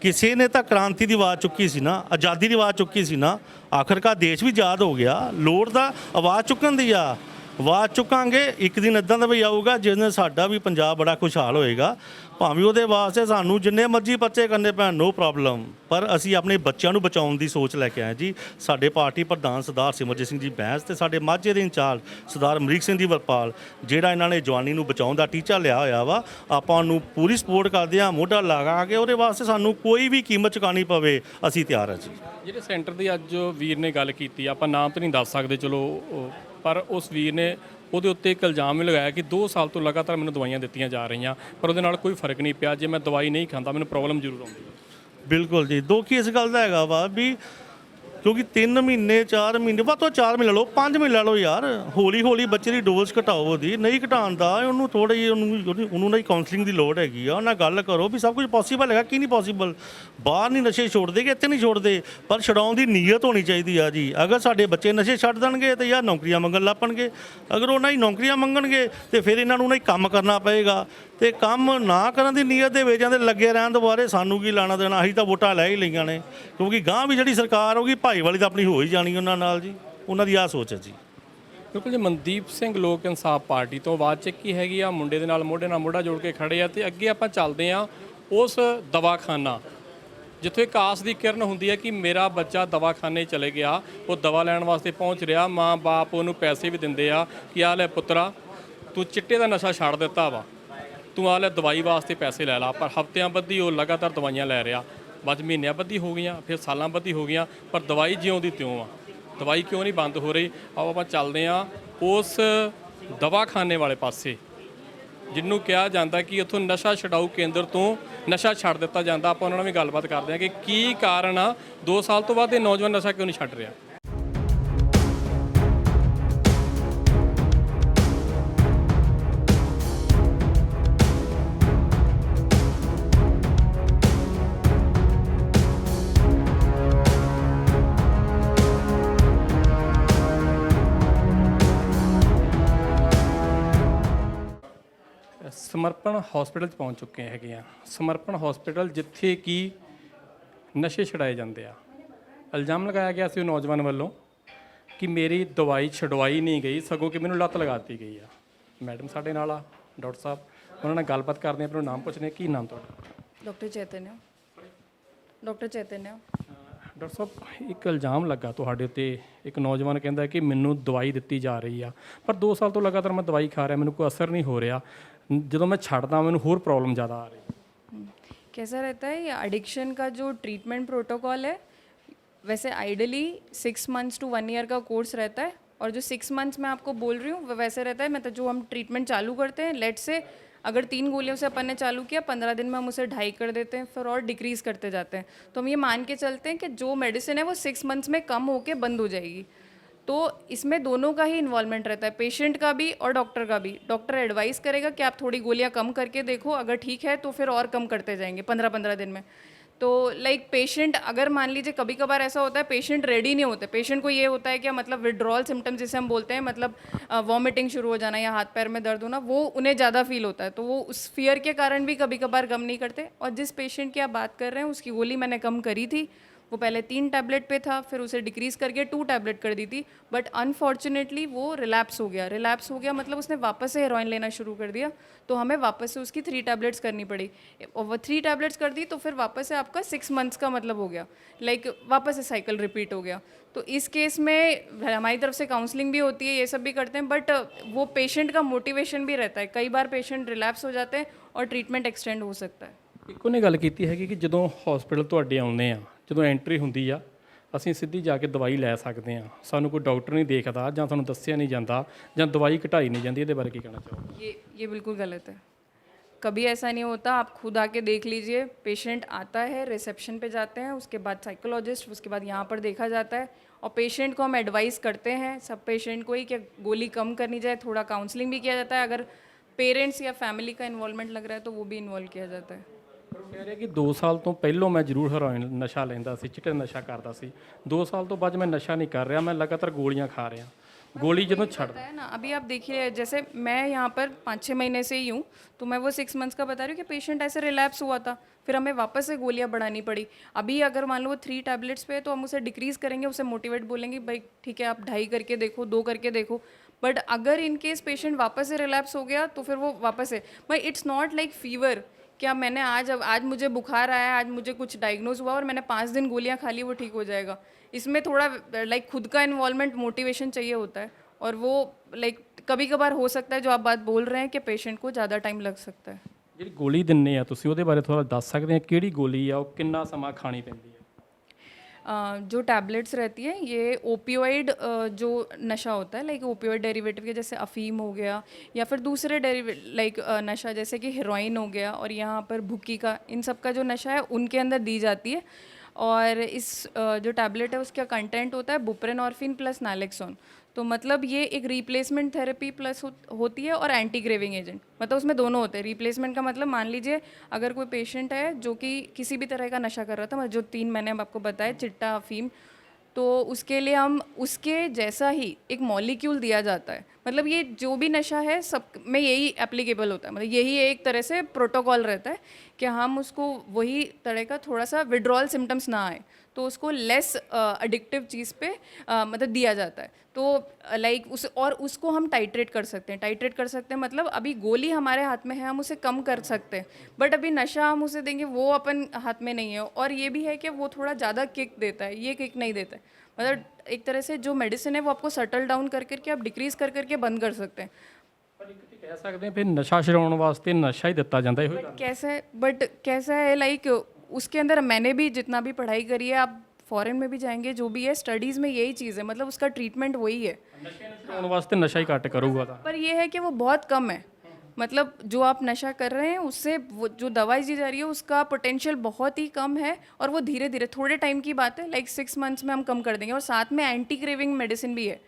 ਕਿਸੇ ਨੇ ਤਾਂ ਕ੍ਰਾਂਤੀ ਦੀ ਆਵਾਜ਼ ਚੁੱਕੀ ਸੀ ਨਾ, ਆਜ਼ਾਦੀ ਦੀ ਆਵਾਜ਼ ਚੁੱਕੀ ਸੀ ਨਾ, ਆਖਰਕਾਰ ਦੇਸ਼ ਵੀ ਆਜ਼ਾਦ ਹੋ ਗਿਆ। ਲੋੜ ਦਾ ਆਵਾਜ਼ ਚੁੱਕਣ ਦੀ ਆ, ਆਵਾਜ਼ ਚੁੱਕਾਂਗੇ। ਇੱਕ ਦਿਨ ਇੱਦਾਂ ਦਾ ਵੀ ਆਊਗਾ ਜਿਸ ਦਿਨ ਸਾਡਾ ਵੀ ਪੰਜਾਬ ਬੜਾ ਖੁਸ਼ਹਾਲ ਹੋਏਗਾ, ਭਾਵੇਂ ਉਹਦੇ ਵਾਸਤੇ ਸਾਨੂੰ ਜਿੰਨੇ ਮਰਜ਼ੀ ਪਰਚੇ ਕਰਨੇ ਪੈਣ, ਨੋ ਪ੍ਰੋਬਲਮ, ਪਰ ਅਸੀਂ ਆਪਣੇ ਬੱਚਿਆਂ ਨੂੰ ਬਚਾਉਣ ਦੀ ਸੋਚ ਲੈ ਕੇ ਆਏ ਜੀ। ਸਾਡੇ ਪਾਰਟੀ ਪ੍ਰਧਾਨ ਸਰਦਾਰ ਸਿਮਰਜੀਤ ਸਿੰਘ ਜੀ ਬੈਂਸ ਤੇ ਸਾਡੇ ਮਾਝੇ ਦੇ ਇੰਚਾਰਜ ਸਰਦਾਰ ਅਮਰੀਕ ਸਿੰਘ ਜੀ ਵਰਪਾਲ, ਜਿਹੜਾ ਇਹਨਾਂ ਨੇ ਜਵਾਨੀ ਨੂੰ ਬਚਾਉਣ ਦਾ ਟੀਚਾ ਲਿਆ ਹੋਇਆ ਵਾ, ਆਪਾਂ ਉਹਨੂੰ ਪੂਰੀ ਸਪੋਰਟ ਕਰਦੇ ਹਾਂ, ਮੋਢਾ ਲਗਾ ਕੇ। ਉਹਦੇ ਵਾਸਤੇ ਸਾਨੂੰ ਕੋਈ ਵੀ ਕੀਮਤ ਚੁਕਾਉਣੀ ਪਵੇ, ਅਸੀਂ ਤਿਆਰ ਹਾਂ ਜੀ। ਜਿਹੜੇ ਸੈਂਟਰ ਦੀ ਅੱਜ ਵੀਰ ਨੇ ਗੱਲ ਕੀਤੀ, ਆਪਾਂ ਨਾਮ ਤਾਂ ਨਹੀਂ ਦੱਸ ਸਕਦੇ ਚਲੋ, ਪਰ ਉਸ ਵੀਰ ਨੇ ਉਹਦੇ ਉੱਤੇ ਇੱਕ ਇਲਜ਼ਾਮ ਵੀ ਲਗਾਇਆ ਕਿ 2 ਸਾਲ ਤੋਂ ਲਗਾਤਾਰ ਮੈਨੂੰ ਦਵਾਈਆਂ ਦਿੱਤੀਆਂ ਜਾ ਰਹੀਆਂ, ਪਰ ਉਹਦੇ ਨਾਲ ਕੋਈ ਫਰਕ ਨਹੀਂ ਪਿਆ। ਜੇ ਮੈਂ ਦਵਾਈ ਨਹੀਂ ਖਾਂਦਾ ਮੈਨੂੰ ਪ੍ਰੋਬਲਮ ਜ਼ਰੂਰ ਆਉਂਦੀ ਹੈ। ਬਿਲਕੁਲ ਜੀ, ਦੁੱਖ ਇਸ ਗੱਲ ਦਾ ਹੈਗਾ ਵਾ ਵੀ ਕਿਉਂਕਿ 3 ਮਹੀਨੇ 4 ਮਹੀਨੇ ਵੱਧ ਤੋਂ 4 ਮਹੀਨੇ ਲਓ, 5 ਮਹੀਨੇ ਲਓ ਯਾਰ, ਹੌਲੀ ਹੌਲੀ ਬੱਚੇ ਦੀ ਡੋਜ਼ ਘਟਾਓ। ਉਹਦੀ ਨਹੀਂ ਘਟਾਉਣ ਦਾ, ਉਹਨੂੰ ਥੋੜ੍ਹੀ ਜਿਹੀ ਉਹਨੂੰ ਨਾ ਕਾਉਂਸਲਿੰਗ ਦੀ ਲੋੜ ਹੈਗੀ ਆ। ਉਹਨਾਂ ਨਾਲ ਗੱਲ ਕਰੋ ਵੀ ਸਭ ਕੁਝ ਪੋਸੀਬਲ ਹੈਗਾ ਕਿ ਨਹੀਂ ਪੋਸੀਬਲ। ਬਾਹਰ ਨਹੀਂ ਨਸ਼ੇ ਛੋੜਦੇ ਕਿ ਇੱਥੇ ਨਹੀਂ ਛੋੜਦੇ, ਪਰ ਛਡਾਉਣ ਦੀ ਨੀਅਤ ਹੋਣੀ ਚਾਹੀਦੀ ਆ ਜੀ। ਅਗਰ ਸਾਡੇ ਬੱਚੇ ਨਸ਼ੇ ਛੱਡ ਦੇਣਗੇ ਤੇ ਯਾਰ ਨੌਕਰੀਆਂ ਮੰਗਣ ਲੱਗ ਪਣਗੇ। ਅਗਰ ਉਹਨਾਂ ਹੀ ਨੌਕਰੀਆਂ ਮੰਗਣਗੇ ਤੇ ਫਿਰ ਇਹਨਾਂ ਨੂੰ ਨਾ ਹੀ ਕੰਮ ਕਰਨਾ ਪਏਗਾ, ਤੇ ਕੰਮ ਨਾ ਕਰਨ ਦੀ ਨੀਅਤ ਦੇ ਵਿੱਚ ਜਾਂਦੇ ਲੱਗੇ ਰਹਿਣ ਤੋਂ ਬਾਅਦ ਸਾਨੂੰ ਕੀ ਲਾਣਾ ਦੇਣਾ। ਅਸੀਂ ਤਾਂ ਵੋਟਾਂ ਲੈ ਹੀ ਲਈਆਂ ਨੇ, ਕਿਉਂਕਿ ਗਾਂ ਵੀ ਜਿਹੜੀ ਸਰਕਾਰ ਹੋਊਗੀ ਭਾਈ ਵਾਲੀ ਤਾਂ ਆਪਣੀ ਹੋ ਹੀ ਜਾਣੀ ਉਹਨਾਂ ਨਾਲ ਜੀ। ਉਹਨਾਂ ਦੀ ਆਹ ਸੋਚ ਹੈ ਜੀ। ਬਿਲਕੁਲ ਜੀ, ਮਨਦੀਪ ਸਿੰਘ ਲੋਕ ਇਨਸਾਫ ਪਾਰਟੀ ਤੋਂ ਆਵਾਜ਼ ਚੱਕੀ ਹੈਗੀ ਆ, ਮੁੰਡੇ ਦੇ ਨਾਲ ਮੋਢਾ ਜੋੜ ਕੇ ਖੜੇ ਆ। ਤੇ ਅੱਗੇ ਆਪਾਂ ਚੱਲਦੇ ਆ ਉਸ ਦਵਾਖਾਨਾ ਜਿੱਥੇ ਇੱਕ ਆਸ ਦੀ ਕਿਰਨ ਹੁੰਦੀ ਹੈ ਕਿ ਮੇਰਾ ਬੱਚਾ ਦਵਾਖਾਨੇ ਚਲੇ ਗਿਆ, ਉਹ ਦਵਾ ਲੈਣ ਵਾਸਤੇ ਪਹੁੰਚ ਰਿਹਾ, ਮਾਂ ਬਾਪ ਉਹਨੂੰ ਪੈਸੇ ਵੀ ਦਿੰਦੇ ਆ ਕਿ ਆ ਲੈ ਪੁੱਤਰਾ ਤੂੰ ਚਿੱਟੇ ਦਾ ਨਸ਼ਾ ਛੱਡ ਦਿੱਤਾ ਵਾ, ਤੂੰ ਆ ਲੈ ਦਵਾਈ ਵਾਸਤੇ ਪੈਸੇ ਲੈ ਲਾ। ਪਰ ਹਫ਼ਤਿਆਂ ਬੱਧੀ ਉਹ ਲਗਾਤਾਰ ਦਵਾਈਆਂ ਲੈ ਰਿਹਾ, ਬਸ ਮਹੀਨਿਆਂ ਬੱਧੀ ਹੋ ਗਈਆਂ, ਫਿਰ ਸਾਲਾਂ ਬੱਧੀ ਹੋ ਗਈਆਂ, ਪਰ ਦਵਾਈ ਜਿਉਂ ਦੀ ਤਿਉਂ ਆ। ਦਵਾਈ ਕਿਉਂ ਨਹੀਂ ਬੰਦ ਹੋ ਰਹੀ? ਆਓ ਆਪਾਂ ਚੱਲਦੇ ਹਾਂ ਉਸ ਦਵਾਖਾਨੇ ਵਾਲੇ ਪਾਸੇ ਜਿਹਨੂੰ ਕਿਹਾ ਜਾਂਦਾ ਕਿ ਉੱਥੋਂ ਨਸ਼ਾ ਛਡਾਊ ਕੇਂਦਰ ਤੋਂ ਨਸ਼ਾ ਛੱਡ ਦਿੱਤਾ ਜਾਂਦਾ। ਆਪਾਂ ਉਹਨਾਂ ਨਾਲ ਵੀ ਗੱਲਬਾਤ ਕਰਦੇ ਹਾਂ ਕਿ ਕੀ ਕਾਰਨ ਆ 2 ਸਾਲ ਤੋਂ ਬਾਅਦ ਇਹ ਨੌਜਵਾਨ ਨਸ਼ਾ ਕਿਉਂ ਨਹੀਂ ਛੱਡ ਰਿਹਾ। ਸਮਰਪਣ ਹਸਪੀਟਲ 'ਚ ਪਹੁੰਚ ਚੁੱਕੇ ਹੈਗੇ ਆ। ਸਮਰਪਣ ਹਸਪੀਟਲ ਜਿੱਥੇ ਕਿ ਨਸ਼ੇ ਛਡਾਏ ਜਾਂਦੇ ਆ। ਇਲਜ਼ਾਮ ਲਗਾਇਆ ਗਿਆ ਸੀ ਉਹ ਨੌਜਵਾਨ ਵੱਲੋਂ ਕਿ ਮੇਰੀ ਦਵਾਈ ਛਡਵਾਈ ਨਹੀਂ ਗਈ, ਸਗੋਂ ਕਿ ਮੈਨੂੰ ਲੱਤ ਲਗਾ ਦਿੱਤੀ ਗਈ ਆ। ਮੈਡਮ ਸਾਡੇ ਨਾਲ ਆ, ਡਾਕਟਰ ਸਾਹਿਬ, ਉਹਨਾਂ ਨਾਲ ਗੱਲਬਾਤ ਕਰਦੇ ਆ, ਆਪਣਾ ਨਾਮ ਪੁੱਛਦੇ, ਕੀ ਨਾਮ ਤੁਹਾਡਾ? डॉक्टर चैतन्य। ਡਾਕਟਰ ਸਾਹਿਬ, ਇੱਕ ਇਲਜ਼ਾਮ ਲੱਗਾ ਤੁਹਾਡੇ ਉੱਤੇ, ਇੱਕ ਨੌਜਵਾਨ ਕਹਿੰਦਾ ਕਿ ਮੈਨੂੰ ਦਵਾਈ ਦਿੱਤੀ ਜਾ ਰਹੀ ਆ, ਪਰ 2 ਸਾਲ ਤੋਂ ਲਗਾਤਾਰ ਮੈਂ ਦਵਾਈ ਖਾ ਰਿਹਾ, ਮੈਨੂੰ ਕੋਈ ਅਸਰ ਨਹੀਂ ਹੋ ਰਿਹਾ, ਜਦੋਂ ਮੈਂ ਛੱਡਦਾ ਮੈਨੂੰ ਹੋਰ ਪ੍ਰੋਬਲਮ ਜ਼ਿਆਦਾ ਆ ਰਹੀ। कैसा रहता है ये एडिक्शन का जो ट्रीटमेंट प्रोटोकॉल है, वैसे आइडली 6 मंथ्स टू 1 ईयर का कोर्स रहता है, और जो 6 मंथ्स मैं आपको बोल रही हूँ वो वैसे रहता है, मतलब जो हम ट्रीटमेंट चालू करते हैं, लेट से अगर 3 गोलियों से अपन ने चालू किया, 15 दिन में हम उसे 2.5 कर देते हैं, फिर और डिक्रीज़ करते जाते हैं। तो हम ये मान के चलते हैं कि जो मेडिसिन है वो 6 मंथ्स में कम होके बंद हो जाएगी। तो इसमें दोनों का ही इन्वॉल्वमेंट रहता है, पेशेंट का भी और डॉक्टर का भी। डॉक्टर एडवाइस करेगा कि आप थोड़ी गोलियां कम करके देखो, अगर ठीक है तो फिर और कम करते जाएंगे 15-15 दिन में। तो लाइक पेशेंट, अगर मान लीजिए कभी कभार ऐसा होता है पेशेंट रेडी नहीं होते, पेशेंट को ये होता है क्या, मतलब विड्रॉल सिम्टम्स जिसे हम बोलते हैं, मतलब वॉमिटिंग शुरू हो जाना या हाथ पैर में दर्द होना, वो उन्हें ज़्यादा फील होता है, तो वो उस फियर के कारण भी कभी कभार कम नहीं करते। और जिस पेशेंट की आप बात कर रहे हैं उसकी गोली मैंने कम करी थी, वो पहले 3 टैबलेट पे था, फिर उसे डिक्रीज़ करके 2 टैबलेट कर दी थी, बट अनफॉर्चुनेटली वो रिलैप्स हो गया, मतलब उसने वापस से हेरोइन लेना शुरू कर दिया, तो हमें वापस से उसकी 3 टैबलेट्स करनी पड़ी। और वो 3 टैबलेट्स कर दी तो फिर वापस से आपका 6 मंथ्स का मतलब हो गया, लाइक वापस से साइकिल रिपीट हो गया। तो इस केस में हमारी तरफ से काउंसलिंग भी होती है, ये सब भी करते हैं, बट वो पेशेंट का मोटिवेशन भी रहता है। कई बार पेशेंट रिलैप्स हो जाते हैं और ट्रीटमेंट एक्सटेंड हो सकता है। ਇੱਕ ਉਹਨੇ ਗੱਲ ਕੀਤੀ ਹੈਗੀ ਕਿ ਜਦੋਂ ਹਸਪੀਟਲ ਤੁਹਾਡੇ ਆਉਂਦੇ ਆ, ਜਦੋਂ ਐਂਟਰੀ ਹੁੰਦੀ ਆ, ਅਸੀਂ ਸਿੱਧੀ ਜਾ ਕੇ ਦਵਾਈ ਲੈ ਸਕਦੇ ਹਾਂ, ਸਾਨੂੰ ਕੋਈ ਡਾਕਟਰ ਨਹੀਂ ਦੇਖਦਾ ਜਾਂ ਸਾਨੂੰ ਦੱਸਿਆ ਨਹੀਂ ਜਾਂਦਾ ਜਾਂ ਦਵਾਈ ਘਟਾਈ ਨਹੀਂ ਜਾਂਦੀ, ਇਹਦੇ ਬਾਰੇ ਕੀ ਕਹਿਣਾ ਚਾਹੋਗੇ? ये बिल्कुल गलत है। कभी ऐसा नहीं होता, आप खुद आके देख लीजिए। पेशेंट आता है, रिसेप्शन पे जाते हैं, उसके बाद साइकोलॉजिस्ट, उसके बाद यहाँ पर देखा जाता है और पेशेंट को हम एडवाइस करते हैं सब पेशेंट को ही कि गोली कम करनी जाए। थोड़ा काउंसलिंग भी किया जाता है, अगर पेरेंट्स या फैमिली का इन्वॉल्वमेंट लग रहा है तो वो भी इन्वॉल्व किया जाता है। ਪਰ ਉਹ ਕਹਿ ਰਿਹਾ ਕਿ 2 ਸਾਲ ਤੋਂ ਪਹਿਲਾਂ ਮੈਂ ਜ਼ਰੂਰ ਹੈਰੋਇਨ ਨਸ਼ਾ ਲੈਂਦਾ ਸੀ, ਚਿੱਟੇ ਦਾ ਨਸ਼ਾ ਕਰਦਾ ਸੀ, 2 ਸਾਲ ਤੋਂ ਬਾਅਦ ਮੈਂ ਨਸ਼ਾ ਨਹੀਂ ਕਰ ਰਿਹਾ, ਮੈਂ ਲਗਾਤਾਰ ਗੋਲੀਆਂ ਖਾ ਰਿਹਾ। गोली जब छड़ है ना, अभी आप देखिए जैसे मैं यहाँ पर 5-6 महीने से ही हूँ, तो मैं वो 6 मंथ्स का बता रही हूँ कि पेशेंट ऐसे रिलैप्स हुआ था, फिर हमें वापस से गोलियाँ बढ़ानी पड़ी। अभी अगर मान लो वो 3 टैबलेट्स पे है तो हम उसे डिक्रीज़ करेंगे, उसे मोटिवेट बोलेंगे भाई ठीक है आप 2.5 करके देखो, 2 करके देखो। बट अगर इन केस पेशेंट वापस से रिलैप्स हो गया तो फिर वो वापस है भाई, इट्स नॉट लाइक फीवर। क्या मैंने आज मुझे बुखार आया, आज मुझे कुछ डायग्नोज हुआ और मैंने 5 दिन गोलियाँ खा ली वो ठीक हो जाएगा। इसमें थोड़ा लाइक खुद का इन्वॉल्वमेंट, मोटिवेशन चाहिए होता है, और वो लाइक कभी कभार हो सकता है जो आप बात बोल रहे हैं कि पेशेंट को ज़्यादा टाइम लग सकता है। ਜਿਹੜੀ ਗੋਲੀ ਦਿੰਨੇ ਆ ਤੁਸੀਂ ਉਹਦੇ ਬਾਰੇ ਥੋੜਾ ਦੱਸ ਸਕਦੇ ਆ, ਕਿਹੜੀ ਗੋਲੀ ਆ, ਉਹ ਕਿੰਨਾ ਸਮਾਂ ਖਾਣੀ ਪੈਂਦੀ ਹੈ? जो टैबलेट्स रहती है ये ओपियोइड जो नशा होता है, लाइक ओपियोइड डेरिवेटिव के जैसे अफीम हो गया या फिर दूसरे लाइक नशा जैसे कि हेरोइन हो गया और यहाँ पर भुक्की का, इन सब का जो नशा है उनके अंदर दी जाती है। और इस जो टैबलेट है उसका कंटेंट होता है बुप्रेनॉर्फिन प्लस नालेक्सोन। तो मतलब ये एक रिप्लेसमेंट थेरेपी प्लस होती है और एंटी क्रेविंग एजेंट, मतलब उसमें दोनों होते हैं। रिप्लेसमेंट का मतलब मान लीजिए अगर कोई पेशेंट है जो कि किसी भी तरह का नशा कर रहा था, मतलब जो 3 मैंने अब आपको बताया चिट्टा अफीम, तो उसके लिए हम उसके जैसा ही एक मॉलिक्यूल दिया जाता है। मतलब ये जो भी नशा है सब में यही एप्लीकेबल होता है, मतलब यही एक तरह से प्रोटोकॉल रहता है कि हम उसको वही तरह का थोड़ा सा विड्रॉल सिम्टम्स ना आए तो उसको लेस एडिक्टिव चीज़ पे मतलब दिया जाता है। तो लाइक उसको हम टाइट्रेट कर सकते हैं। टाइट्रेट कर सकते हैं मतलब अभी गोली हमारे हाथ में है, हम उसे कम कर सकते हैं, बट अभी नशा हम उसे देंगे वो अपन हाथ में नहीं है। और ये भी है कि वो थोड़ा ज़्यादा किक देता है, ये किक नहीं देता है। मतलब एक तरह से जो मेडिसिन है वो आपको सटल डाउन कर करके आप डिक्रीज़ कर करके बंद कर सकते हैं। ਪਰ ਇੱਕ ਤੇ ਕਹਿ ਸਕਦੇ ਆ ਫਿਰ ਨਸ਼ਾ ਛਡਾਉਣ ਵਾਸਤੇ ਨਸ਼ਾ ਹੀ ਦਿੱਤਾ ਜਾਂਦਾ, ਇਹੋ ਹੀ ਗੱਲ। कैसा है लाइक उसके अंदर मैंने भी जितना भी पढ़ाई करी है, आप फॉरेन में भी जाएंगे जो भी है स्टडीज़ में यही चीज़ है, मतलब उसका ट्रीटमेंट वही है। ਨਸ਼ੇ ਨੂੰ ਛਡਾਉਣ ਵਾਸਤੇ ਨਸ਼ਾ ਹੀ ਘੱਟ ਕਰੂਗਾ ਤਾਂ। पर ये है कि वो बहुत कम है, मतलब जो आप नशा कर रहे हैं उससे वो जो दवाई दी जा रही है उसका पोटेंशियल बहुत ही कम है और वो धीरे धीरे थोड़े टाइम की बात है, लाइक 6 मंथ्स में हम कम कर देंगे। और साथ में एंटी क्रेविंग मेडिसिन भी है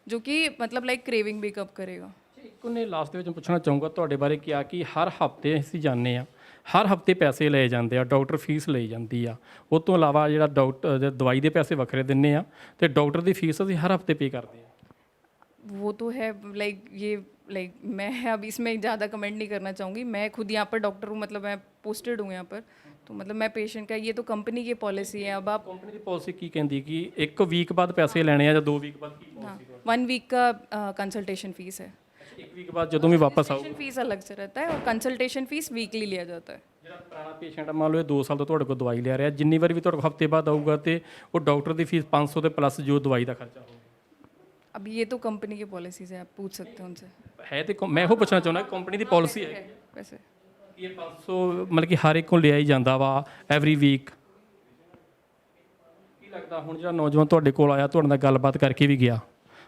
जो कि मतलब लाइक क्रेविंग भी कम करेगा। ਇੱਕ ਨੇ ਲਾਸਟ ਦੇ ਵਿੱਚ ਪੁੱਛਣਾ ਚਾਹੂੰਗਾ ਤੁਹਾਡੇ ਬਾਰੇ ਕਿਹਾ ਕਿ ਹਰ ਹਫਤੇ ਅਸੀਂ ਜਾਂਦੇ ਆ, ਹਰ ਹਫਤੇ ਪੈਸੇ ਲਏ ਜਾਂਦੇ ਆ, ਡਾਕਟਰ ਫੀਸ ਲਈ ਜਾਂਦੀ ਆ, ਉਹ ਤੋਂ ਇਲਾਵਾ ਜਿਹੜਾ ਡਾਕਟਰ ਦਵਾਈ ਦੇ ਪੈਸੇ ਵੱਖਰੇ ਦਿੰਨੇ ਆ ਤੇ ਡਾਕਟਰ ਦੀ ਫੀਸ ਅਸੀਂ ਹਰ ਹਫਤੇ ਪੇ ਕਰਦੇ ਆ। वो तो है लाइक मैं अब इसमें ज़्यादा कमेंट नहीं करना चाहूँगी। मैं खुद यहाँ पर डॉक्टर हूँ, मतलब मैं पोस्टेड हूँ यहाँ पर, तो मतलब मैं पेशेंट का, ये तो कंपनी की पॉलिसी है। अब आप ਕੰਪਨੀ ਦੀ ਪਾਲਿਸੀ ਕੀ ਕਹਿੰਦੀ ਕਿ 1 ਵੀਕ ਬਾਅਦ ਪੈਸੇ ਲੈਣੇ ਆ ਜਾਂ 2 ਵੀਕ ਬਾਅਦ? हाँ 1 वीक का कंसल्टेशन फ़ीस है। 1 ਵੀਕ ਬਾਅਦ ਜਦੋਂ ਵੀ ਵਾਪਸ ਆਊ। कंसल्टेशन फ़ीस अलग से रहता है और कंसल्टेशन फ़ीस वीकली लिया जाता है। ਜਿਹੜਾ ਪੁਰਾਣਾ ਪੇਸ਼ੈਂਟ ਮੰਨ ਲਓ ਇਹ 2 ਸਾਲ ਤੋਂ ਤੁਹਾਡੇ ਕੋਲ ਦਵਾਈ ਲੈ ਰਿਹਾ, ਜਿੰਨੀ ਵਾਰੀ ਵੀ ਤੁਹਾਡੇ ਕੋਲ ਹਫਤੇ ਬਾਅਦ ਆਊਗਾ ਤੇ ਉਹ ਡਾਕਟਰ ਦੀ ਫੀਸ 500 ਤੇ ਪਲੱਸ ਜੋ ਦਵਾਈ ਦਾ ਖਰਚਾ ਹੋਊਗਾ। अब ये तो कंपनी की पॉलिसीज़ है, आप पूछ सकते हैं उनसे। ਹੈ ਤੇ ਮੈਂ ਇਹੋ ਪੁੱਛਣਾ ਚਾਹੁੰਦਾ ਕੰਪਨੀ ਦੀ ਪਾਲਿਸੀ ਹੈ वैसे ਇਹ 500 ਮਤਲਬ ਕਿ ਹਰ ਇੱਕ ਨੂੰ ਲਿਆ ਹੀ ਜਾਂਦਾ ਵਾ ਐਵਰੀ ਵੀਕ। ਕੀ ਲੱਗਦਾ ਹੁਣ ਜਿਹੜਾ ਨੌਜਵਾਨ ਤੁਹਾਡੇ ਕੋਲ ਆਇਆ, ਤੁਹਾਡੇ ਨਾਲ ਗੱਲਬਾਤ ਕਰਕੇ ਵੀ ਗਿਆ,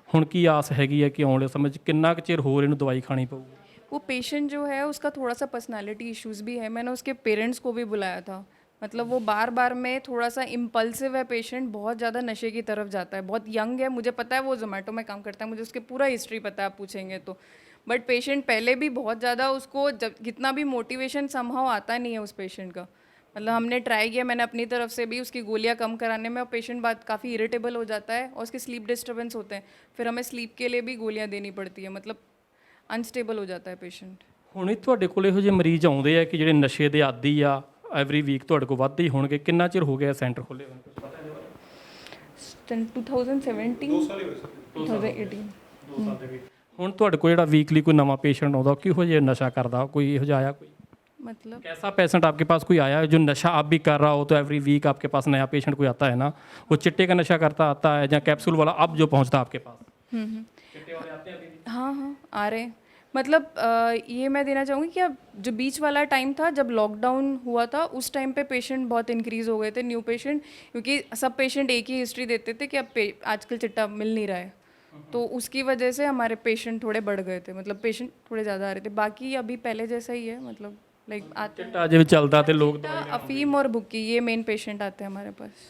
ਹੁਣ ਕੀ ਆਸ ਹੈਗੀ ਹੈ ਕਿ ਆਉਣ ਵਾਲੇ ਸਮੇਂ 'ਚ कितना ਚਿਰ ਹੋਰ ਇਹਨੂੰ ਦਵਾਈ ਖਾਣੀ ਪਊਗੀ? वो पेशेंट जो है उसका थोड़ा सा पर्सनालिटी इश्यूज़ भी है। मैंने उसके पेरेंट्स को भी बुलाया था, मतलब वो बार बार में थोड़ा सा इम्पल्सिव है पेशेंट, बहुत ज़्यादा नशे की तरफ जाता है, बहुत यंग है, मुझे पता है वो जोमेटो में काम करता है, मुझे उसके पूरा हिस्ट्री पता है आप पूछेंगे तो। बट पेशेंट पहले भी बहुत ज़्यादा उसको जब कितना भी मोटिवेशन समहाउ आता नहीं है उस पेशेंट का, मतलब हमने ट्राई किया, मैंने अपनी तरफ से भी उसकी गोलियां कम कराने में, और पेशेंट बात काफ़ी इरिटेबल हो जाता है और उसके स्लीप डिस्टर्बेंस होते हैं, फिर हमें स्लीप के लिए भी गोलियां देनी पड़ती है, मतलब अनस्टेबल हो जाता है पेशेंट। ਹੁਣ ਹੀ ਤੁਹਾਡੇ ਕੋਲ ਇਹੋ ਜਿਹੇ ਮਰੀਜ਼ ਆਉਂਦੇ ਆ ਕਿ ਜਿਹੜੇ ਨਸ਼ੇ ਦੇ ਆਦੀ ਆ, ਐਵਰੀ ਵੀਕ ਤੁਹਾਡੇ ਕੋਲ ਵੱਧਦੇ ਹੀ ਹੋਣਗੇ। ਕਿੰਨਾ ਚਿਰ ਹੋ ਗਿਆ ਸੈਂਟਰ ਖੋਲ੍ਹੇ ਹੋਏ? ਕੁਝ ਪਤਾ ਇਹਦੇ ਬਾਰੇ? 2017 2 ਸਾਲ ਹੀ ਹੋਏ ਸਰ। 2018 2 ਸਾਲ ਦੇ ਵਿੱਚ ਹੁਣ ਤੁਹਾਡੇ ਕੋਲ ਜਿਹੜਾ ਵੀਕਲੀ ਕੋਈ ਨਵਾਂ ਪੇਸ਼ੈਂਟ ਆਉਂਦਾ, ਉਹ ਕਿਹੋ ਜਿਹਾ ਨਸ਼ਾ ਕਰਦਾ, ਕੋਈ ਇਹੋ ਜਿਹਾ ਆਇਆ ਕੋਈ? मतलब कैसा पेशेंट आपके पास कोई आया है जो नशा आप भी कर रहा हो? तो एवरी वीक आपके पास नया पेशेंट कोई आता है ना, वो चिट्टे का नशा करता आता है या कैप्सूल वाला अब जो पहुंचता है आपके पास? चिट्टे वाले आते हैं अभी भी? हाँ हाँ आ रहे हैं, मतलब ये मैं देना चाहूँगी कि अब जो बीच वाला टाइम था जब लॉकडाउन हुआ था उस टाइम पे पेशेंट बहुत इंक्रीज़ हो गए थे, न्यू पेशेंट, क्योंकि सब पेशेंट एक ही हिस्ट्री देते थे कि अब आजकल चिट्टा मिल नहीं रहा है, तो उसकी वजह से हमारे पेशेंट थोड़े बढ़ गए थे, मतलब पेशेंट थोड़े ज़्यादा आ रहे थे। बाकी अभी पहले जैसा ही है, मतलब लाइक आते हैं ਚਿੱਟਾ ਜਿਵੇਂ ਚੱਲਦਾ ਤੇ ਲੋਕ अफीम और भुक्की, ये मेन पेशेंट आते हैं हमारे पास।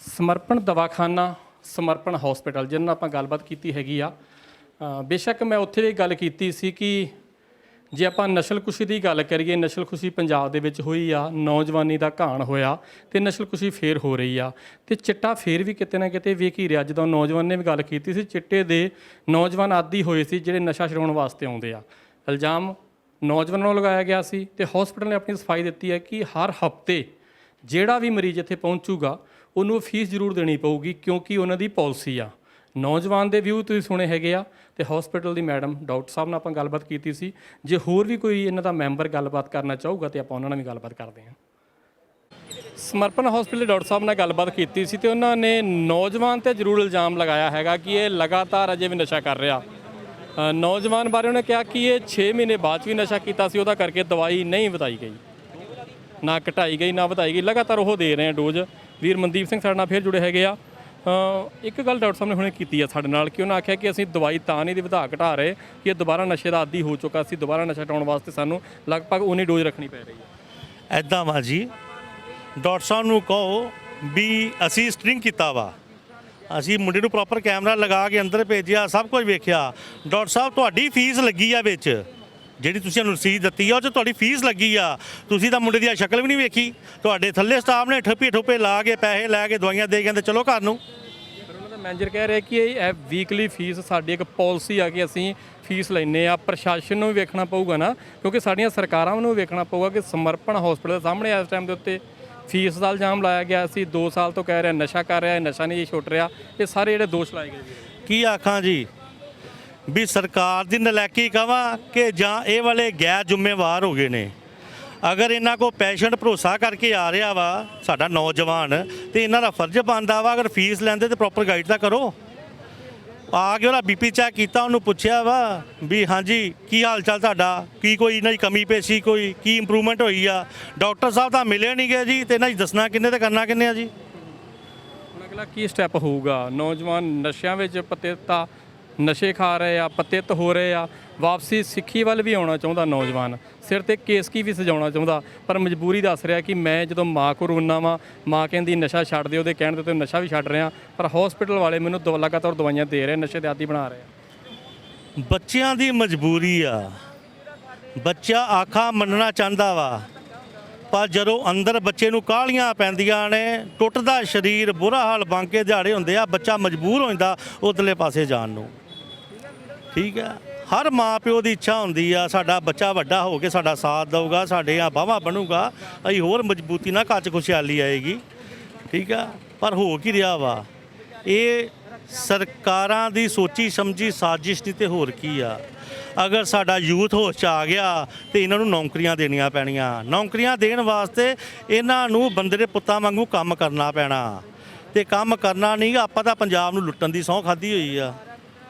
ਸਮਰਪਣ ਦਵਾਖਾਨਾ, ਸਮਰਪਣ ਹਸਪੀਟਲ ਜਿਹਨਾਂ ਨਾਲ ਆਪਾਂ ਗੱਲਬਾਤ ਕੀਤੀ ਹੈਗੀ ਆ। ਬੇਸ਼ੱਕ ਮੈਂ ਉੱਥੇ ਵੀ ਗੱਲ ਕੀਤੀ ਸੀ ਕਿ ਜੇ ਆਪਾਂ ਨਸਲਕੁਸ਼ੀ ਦੀ ਗੱਲ ਕਰੀਏ, ਨਸਲਕੁਸ਼ੀ ਪੰਜਾਬ ਦੇ ਵਿੱਚ ਹੋਈ ਆ, ਨੌਜਵਾਨੀ ਦਾ ਘਾਣ ਹੋਇਆ ਤੇ ਨਸਲਕੁਸ਼ੀ ਫੇਰ ਹੋ ਰਹੀ ਆ ਤੇ ਚਿੱਟਾ ਫੇਰ ਵੀ ਕਿਤੇ ਨਾ ਕਿਤੇ ਵੇਖ ਹੀ ਰਿਹਾ। ਜਦੋਂ ਨੌਜਵਾਨ ਨੇ ਵੀ ਗੱਲ ਕੀਤੀ ਸੀ, ਚਿੱਟੇ ਦੇ ਨੌਜਵਾਨ ਆਦੀ ਹੋਏ ਸੀ ਜਿਹੜੇ ਨਸ਼ਾ ਛਡਾਉਣ ਵਾਸਤੇ ਆਉਂਦੇ ਆ। ਇਲਜ਼ਾਮ ਨੌਜਵਾਨਾਂ ਨੂੰ ਲਗਾਇਆ ਗਿਆ ਸੀ ਤੇ ਹਸਪੀਟਲ ਨੇ ਆਪਣੀ ਸਫਾਈ ਦਿੱਤੀ ਹੈ ਕਿ ਹਰ ਹਫਤੇ ਜਿਹੜਾ ਵੀ ਮਰੀਜ਼ ਇੱਥੇ ਪਹੁੰਚੂਗਾ ਉਹਨੂੰ ਫੀਸ ਜ਼ਰੂਰ ਦੇਣੀ ਪਊਗੀ, ਕਿਉਂਕਿ ਉਹਨਾਂ ਦੀ ਪਾਲਿਸੀ ਆ। ਨੌਜਵਾਨ ਦੇ ਵਿਊ ਤੁਸੀਂ ਸੁਣੇ ਹੈਗੇ ਆ ਤੇ ਹਸਪੀਟਲ ਦੀ ਮੈਡਮ ਡਾਕਟਰ ਸਾਹਿਬ ਨਾਲ ਆਪਾਂ ਗੱਲਬਾਤ ਕੀਤੀ ਸੀ। ਜੇ ਹੋਰ ਵੀ ਕੋਈ ਇਹਨਾਂ ਦਾ ਮੈਂਬਰ ਗੱਲਬਾਤ ਕਰਨਾ ਚਾਹੂਗਾ ਤੇ ਆਪਾਂ ਉਹਨਾਂ ਨਾਲ ਵੀ ਗੱਲਬਾਤ ਕਰਦੇ ਹਾਂ। ਸਮਰਪਣ ਹਸਪੀਟਲ ਦੇ ਡਾਕਟਰ ਸਾਹਿਬ ਨਾਲ ਗੱਲਬਾਤ ਕੀਤੀ ਸੀ ਤੇ ਉਹਨਾਂ ਨੇ ਨੌਜਵਾਨ ਤੇ ਜ਼ਰੂਰ ਇਲਜ਼ਾਮ ਲਗਾਇਆ ਹੈਗਾ ਕਿ ਇਹ ਲਗਾਤਾਰ ਅਜੇ ਵੀ ਨਸ਼ਾ ਕਰ ਰਿਹਾ। ਨੌਜਵਾਨ ਬਾਰੇ ਉਹਨੇ ਕਿਹਾ ਕਿ ਇਹ 6 ਮਹੀਨੇ ਬਾਅਦ ਵੀ ਨਸ਼ਾ ਕੀਤਾ ਸੀ, ਉਹਦਾ ਕਰਕੇ ਦਵਾਈ ਨਹੀਂ ਵਧਾਈ ਗਈ, ਨਾ ਘਟਾਈ ਗਈ ਨਾ ਵਧਾਈ ਗਈ, ਲਗਾਤਾਰ ਉਹ ਦੇ ਰਹੇ ਆ ਡੋਜ਼। ਵੀਰ ਮਨਦੀਪ ਸਿੰਘ ਸਾਡੇ ਨਾਲ ਫਿਰ ਜੁੜੇ ਹੈਗੇ ਆ। ਇੱਕ ਗੱਲ ਡਾਕਟਰ ਸਾਹਿਬ ਨੇ ਹੁਣੇ ਕੀਤੀ ਆ ਸਾਡੇ ਨਾਲ ਕਿ ਉਹਨਾਂ ਆਖਿਆ ਕਿ ਅਸੀਂ ਦਵਾਈ ਤਾਂ ਨਹੀਂ ਦੀ ਵਧਾ ਘਟਾ ਰਹੇ ਕਿ ਇਹ ਦੁਬਾਰਾ ਨਸ਼ੇ ਦਾ ਆਦੀ ਹੋ ਚੁੱਕਾ ਸੀ, ਦੁਬਾਰਾ ਨਸ਼ਾ ਹਟਾਉਣ ਵਾਸਤੇ ਸਾਨੂੰ ਲਗਭਗ ਉਨੀ ਡੋਜ਼ ਰੱਖਣੀ ਪੈ ਰਹੀ ਹੈ। ਐਦਾਂ ਵਾ ਜੀ, ਡਾਕਟਰ ਸਾਹਿਬ ਨੂੰ ਕਹੋ ਵੀ ਅਸੀਂ ਸਟਰਿੰਗ ਕੀਤਾ ਵਾ, ਅਸੀਂ ਮੁੰਡੇ ਨੂੰ ਪ੍ਰੋਪਰ ਕੈਮਰਾ ਲਗਾ ਕੇ ਅੰਦਰ ਭੇਜਿਆ, ਸਭ ਕੁਝ ਵੇਖਿਆ। ਡਾਕਟਰ ਸਾਹਿਬ ਤੁਹਾਡੀ ਫੀਸ ਲੱਗੀ ਆ ਵਿੱਚ, ਜਿਹੜੀ ਤੁਸੀਂ ਸਾਨੂੰ ਰਸੀਦ ਦਿੱਤੀ ਆ ਉਹ 'ਚ ਤੁਹਾਡੀ ਫੀਸ ਲੱਗੀ ਆ, ਤੁਸੀਂ ਤਾਂ ਮੁੰਡੇ ਦੀ ਸ਼ਕਲ ਵੀ ਨਹੀਂ ਵੇਖੀ। ਤੁਹਾਡੇ ਥੱਲੇ ਸਟਾਫ ਨੇ ਠੱਪੇ ਲਾ ਕੇ ਪੈਸੇ ਲੈ ਕੇ ਦਵਾਈਆਂ ਦੇ ਕਹਿੰਦੇ ਚਲੋ ਘਰ ਨੂੰ। ਪਰ ਉਹਨਾਂ ਦਾ ਮੈਨੇਜਰ ਕਹਿ ਰਿਹਾ ਕਿ ਇਹ ਵੀਕਲੀ ਫੀਸ ਸਾਡੀ ਇੱਕ ਪਾਲਿਸੀ ਆ ਕਿ ਅਸੀਂ ਫੀਸ ਲੈਂਦੇ ਆ। ਪ੍ਰਸ਼ਾਸਨ ਨੂੰ ਵੀ ਵੇਖਣਾ ਪਊਗਾ ਨਾ, ਕਿਉਂਕਿ ਸਾਡੀਆਂ ਸਰਕਾਰਾਂ ਨੂੰ ਵੀ ਵੇਖਣਾ ਪਊਗਾ ਕਿ ਸਮਰਪਣ ਹਸਪੀਟਲ ਦੇ ਸਾਹਮਣੇ ਇਸ ਟਾਈਮ ਦੇ ਉੱਤੇ ਫੀਸ ਦਾ ਇਲਜ਼ਾਮ ਲਾਇਆ ਗਿਆ ਸੀ। 2 ਸਾਲ ਤੋਂ ਕਹਿ ਰਿਹਾ ਨਸ਼ਾ ਕਰ ਰਿਹਾ, ਨਸ਼ਾ ਨਹੀਂ ਛੁੱਟ ਰਿਹਾ। ਇਹ ਸਾਰੇ ਜਿਹੜੇ ਦੋਸ਼ ਲਾਏ ਗਏ ਕੀ ਆਖਾਂ ਜੀ, ਵੀ ਸਰਕਾਰ ਦੀ ਨਲਾਇਕੀ ਕਹਾਂ ਕਿ ਜਾਂ ਇਹ ਵਾਲੇ ਗੈਰ ਜ਼ਿੰਮੇਵਾਰ ਹੋ ਗਏ ਨੇ। ਅਗਰ ਇਹਨਾਂ ਕੋ ਪੈਸ਼ੈਂਟ ਭਰੋਸਾ ਕਰਕੇ ਆ ਰਿਹਾ ਵਾ ਸਾਡਾ ਨੌਜਵਾਨ, ਤੇ ਇਹਨਾਂ ਦਾ ਫਰਜ਼ ਬਣਦਾ ਵਾ ਅਗਰ ਫੀਸ ਲੈਂਦੇ ਤੇ ਪ੍ਰੋਪਰ ਗਾਈਡ ਤਾਂ ਕਰੋ। ਆ ਕੇ ਉਹਦਾ ਬੀਪੀ ਚੈੱਕ ਕੀਤਾ, ਉਹਨੂੰ ਪੁੱਛਿਆ ਵਾ ਵੀ ਹਾਂਜੀ ਕੀ ਹਾਲ ਚਾਲ ਤੁਹਾਡਾ, ਕੀ ਕੋਈ ਇਹਨਾਂ ਦੀ ਕਮੀ ਪੇਸ਼ੀ, ਕੋਈ ਕੀ ਇੰਪਰੂਵਮੈਂਟ ਹੋਈ ਆ। ਡਾਕਟਰ ਸਾਹਿਬ ਤਾਂ ਮਿਲੇ ਨਹੀਂ ਗਏ ਜੀ, ਤੇ ਇਹਨਾਂ 'ਚ ਦੱਸਣਾ ਕਿੰਨੇ ਤੇ ਕਰਨਾ ਕਿੰਨੇ ਆ ਜੀ। ਹੁਣ ਅਗਲਾ ਕੀ ਸਟੈਪ ਹੋਊਗਾ? ਨੌਜਵਾਨ ਨਸ਼ਿਆਂ ਵਿੱਚ ਪਤੀਤਾ, ਨਸ਼ੇ ਖਾ ਰਹੇ ਆ, ਪਤਿਤ ਹੋ ਰਹੇ ਆ, ਵਾਪਸੀ ਸਿੱਖੀ ਵੱਲ ਵੀ ਆਉਣਾ ਚਾਹੁੰਦਾ ਨੌਜਵਾਨ, ਸਿਰ ਤੇ ਕੇਸ ਕੀ ਵੀ ਸਜਾਉਣਾ ਚਾਹੁੰਦਾ, ਪਰ ਮਜਬੂਰੀ ਦੱਸ ਰਿਹਾ ਕਿ ਮੈਂ ਜਦੋਂ ਮਾਂ ਕੋਲ ਰੋਨਾ ਵਾਂ, ਮਾਂ ਕਹਿੰਦੀ ਨਸ਼ਾ ਛੱਡ ਦੇ, ਉਹਦੇ ਕਹਿਣ ਦੇ ਉੱਤੇ ਨਸ਼ਾ ਵੀ ਛੱਡ ਰਿਹਾ, ਪਰ ਹਸਪੀਟਲ ਵਾਲੇ ਮੈਨੂੰ ਲਗਾਤਾਰ ਦਵਾਈਆਂ ਦੇ ਰਹੇ, ਨਸ਼ੇ ਦੇ ਆਦੀ ਬਣਾ ਰਹੇ ਆ। ਬੱਚਿਆਂ ਦੀ ਮਜਬੂਰੀ ਆ, ਬੱਚਾ ਆਖਾ ਮੰਨਣਾ ਚਾਹੁੰਦਾ ਵਾ, ਪਰ ਜਦੋਂ ਅੰਦਰ ਬੱਚੇ ਨੂੰ ਕਾਹਲੀਆਂ ਪੈਂਦੀਆਂ ਨੇ, ਟੁੱਟਦਾ ਸਰੀਰ, ਬੁਰਾ ਹਾਲ ਬਣ ਕੇ ਦਿਹਾੜੇ ਹੁੰਦੇ ਆ, ਬੱਚਾ ਮਜਬੂਰ ਹੋ ਜਾਂਦਾ ਉਧਰਲੇ ਪਾਸੇ ਜਾਣ ਨੂੰ। ਠੀਕ ਹੈ, ਹਰ ਮਾਂ ਪਿਓ ਦੀ ਇੱਛਾ ਹੁੰਦੀ ਆ ਸਾਡਾ ਬੱਚਾ ਵੱਡਾ ਹੋ ਕੇ ਸਾਡਾ ਸਾਥ ਦਊਗਾ, ਸਾਡੇ ਆ ਬਾਹਾਂ ਬਣੂਗਾ, ਅਸੀਂ ਹੋਰ ਮਜ਼ਬੂਤੀ ਨਾਲ ਘਰ 'ਚ ਖੁਸ਼ਹਾਲੀ ਆਏਗੀ। ਠੀਕ ਆ, ਪਰ ਹੋ ਕੀ ਰਿਹਾ ਵਾ, ਇਹ ਸਰਕਾਰਾਂ ਦੀ ਸੋਚੀ ਸਮਝੀ ਸਾਜ਼ਿਸ਼ ਨਹੀਂ ਤੇ ਹੋਰ ਕੀ ਆ। ਅਗਰ ਸਾਡਾ ਯੂਥ ਹੋਸ਼ 'ਚ ਆ ਗਿਆ ਤੇ ਇਹਨਾਂ ਨੂੰ ਨੌਕਰੀਆਂ ਦੇਣੀਆਂ ਪੈਣੀਆਂ। ਨੌਕਰੀਆਂ ਦੇਣ ਵਾਸਤੇ ਇਹਨਾਂ ਨੂੰ ਬੰਦੇ ਦੇ ਪੁੱਤਾਂ ਵਾਂਗੂ ਕੰਮ ਕਰਨਾ ਪੈਣਾ, ਤੇ ਕੰਮ ਕਰਨਾ ਨਹੀਂ। ਆਪਾਂ ਤਾਂ ਪੰਜਾਬ ਨੂੰ ਲੁੱਟਣ ਦੀ ਸਹੁੰ ਖਾਧੀ ਹੋਈ ਆ।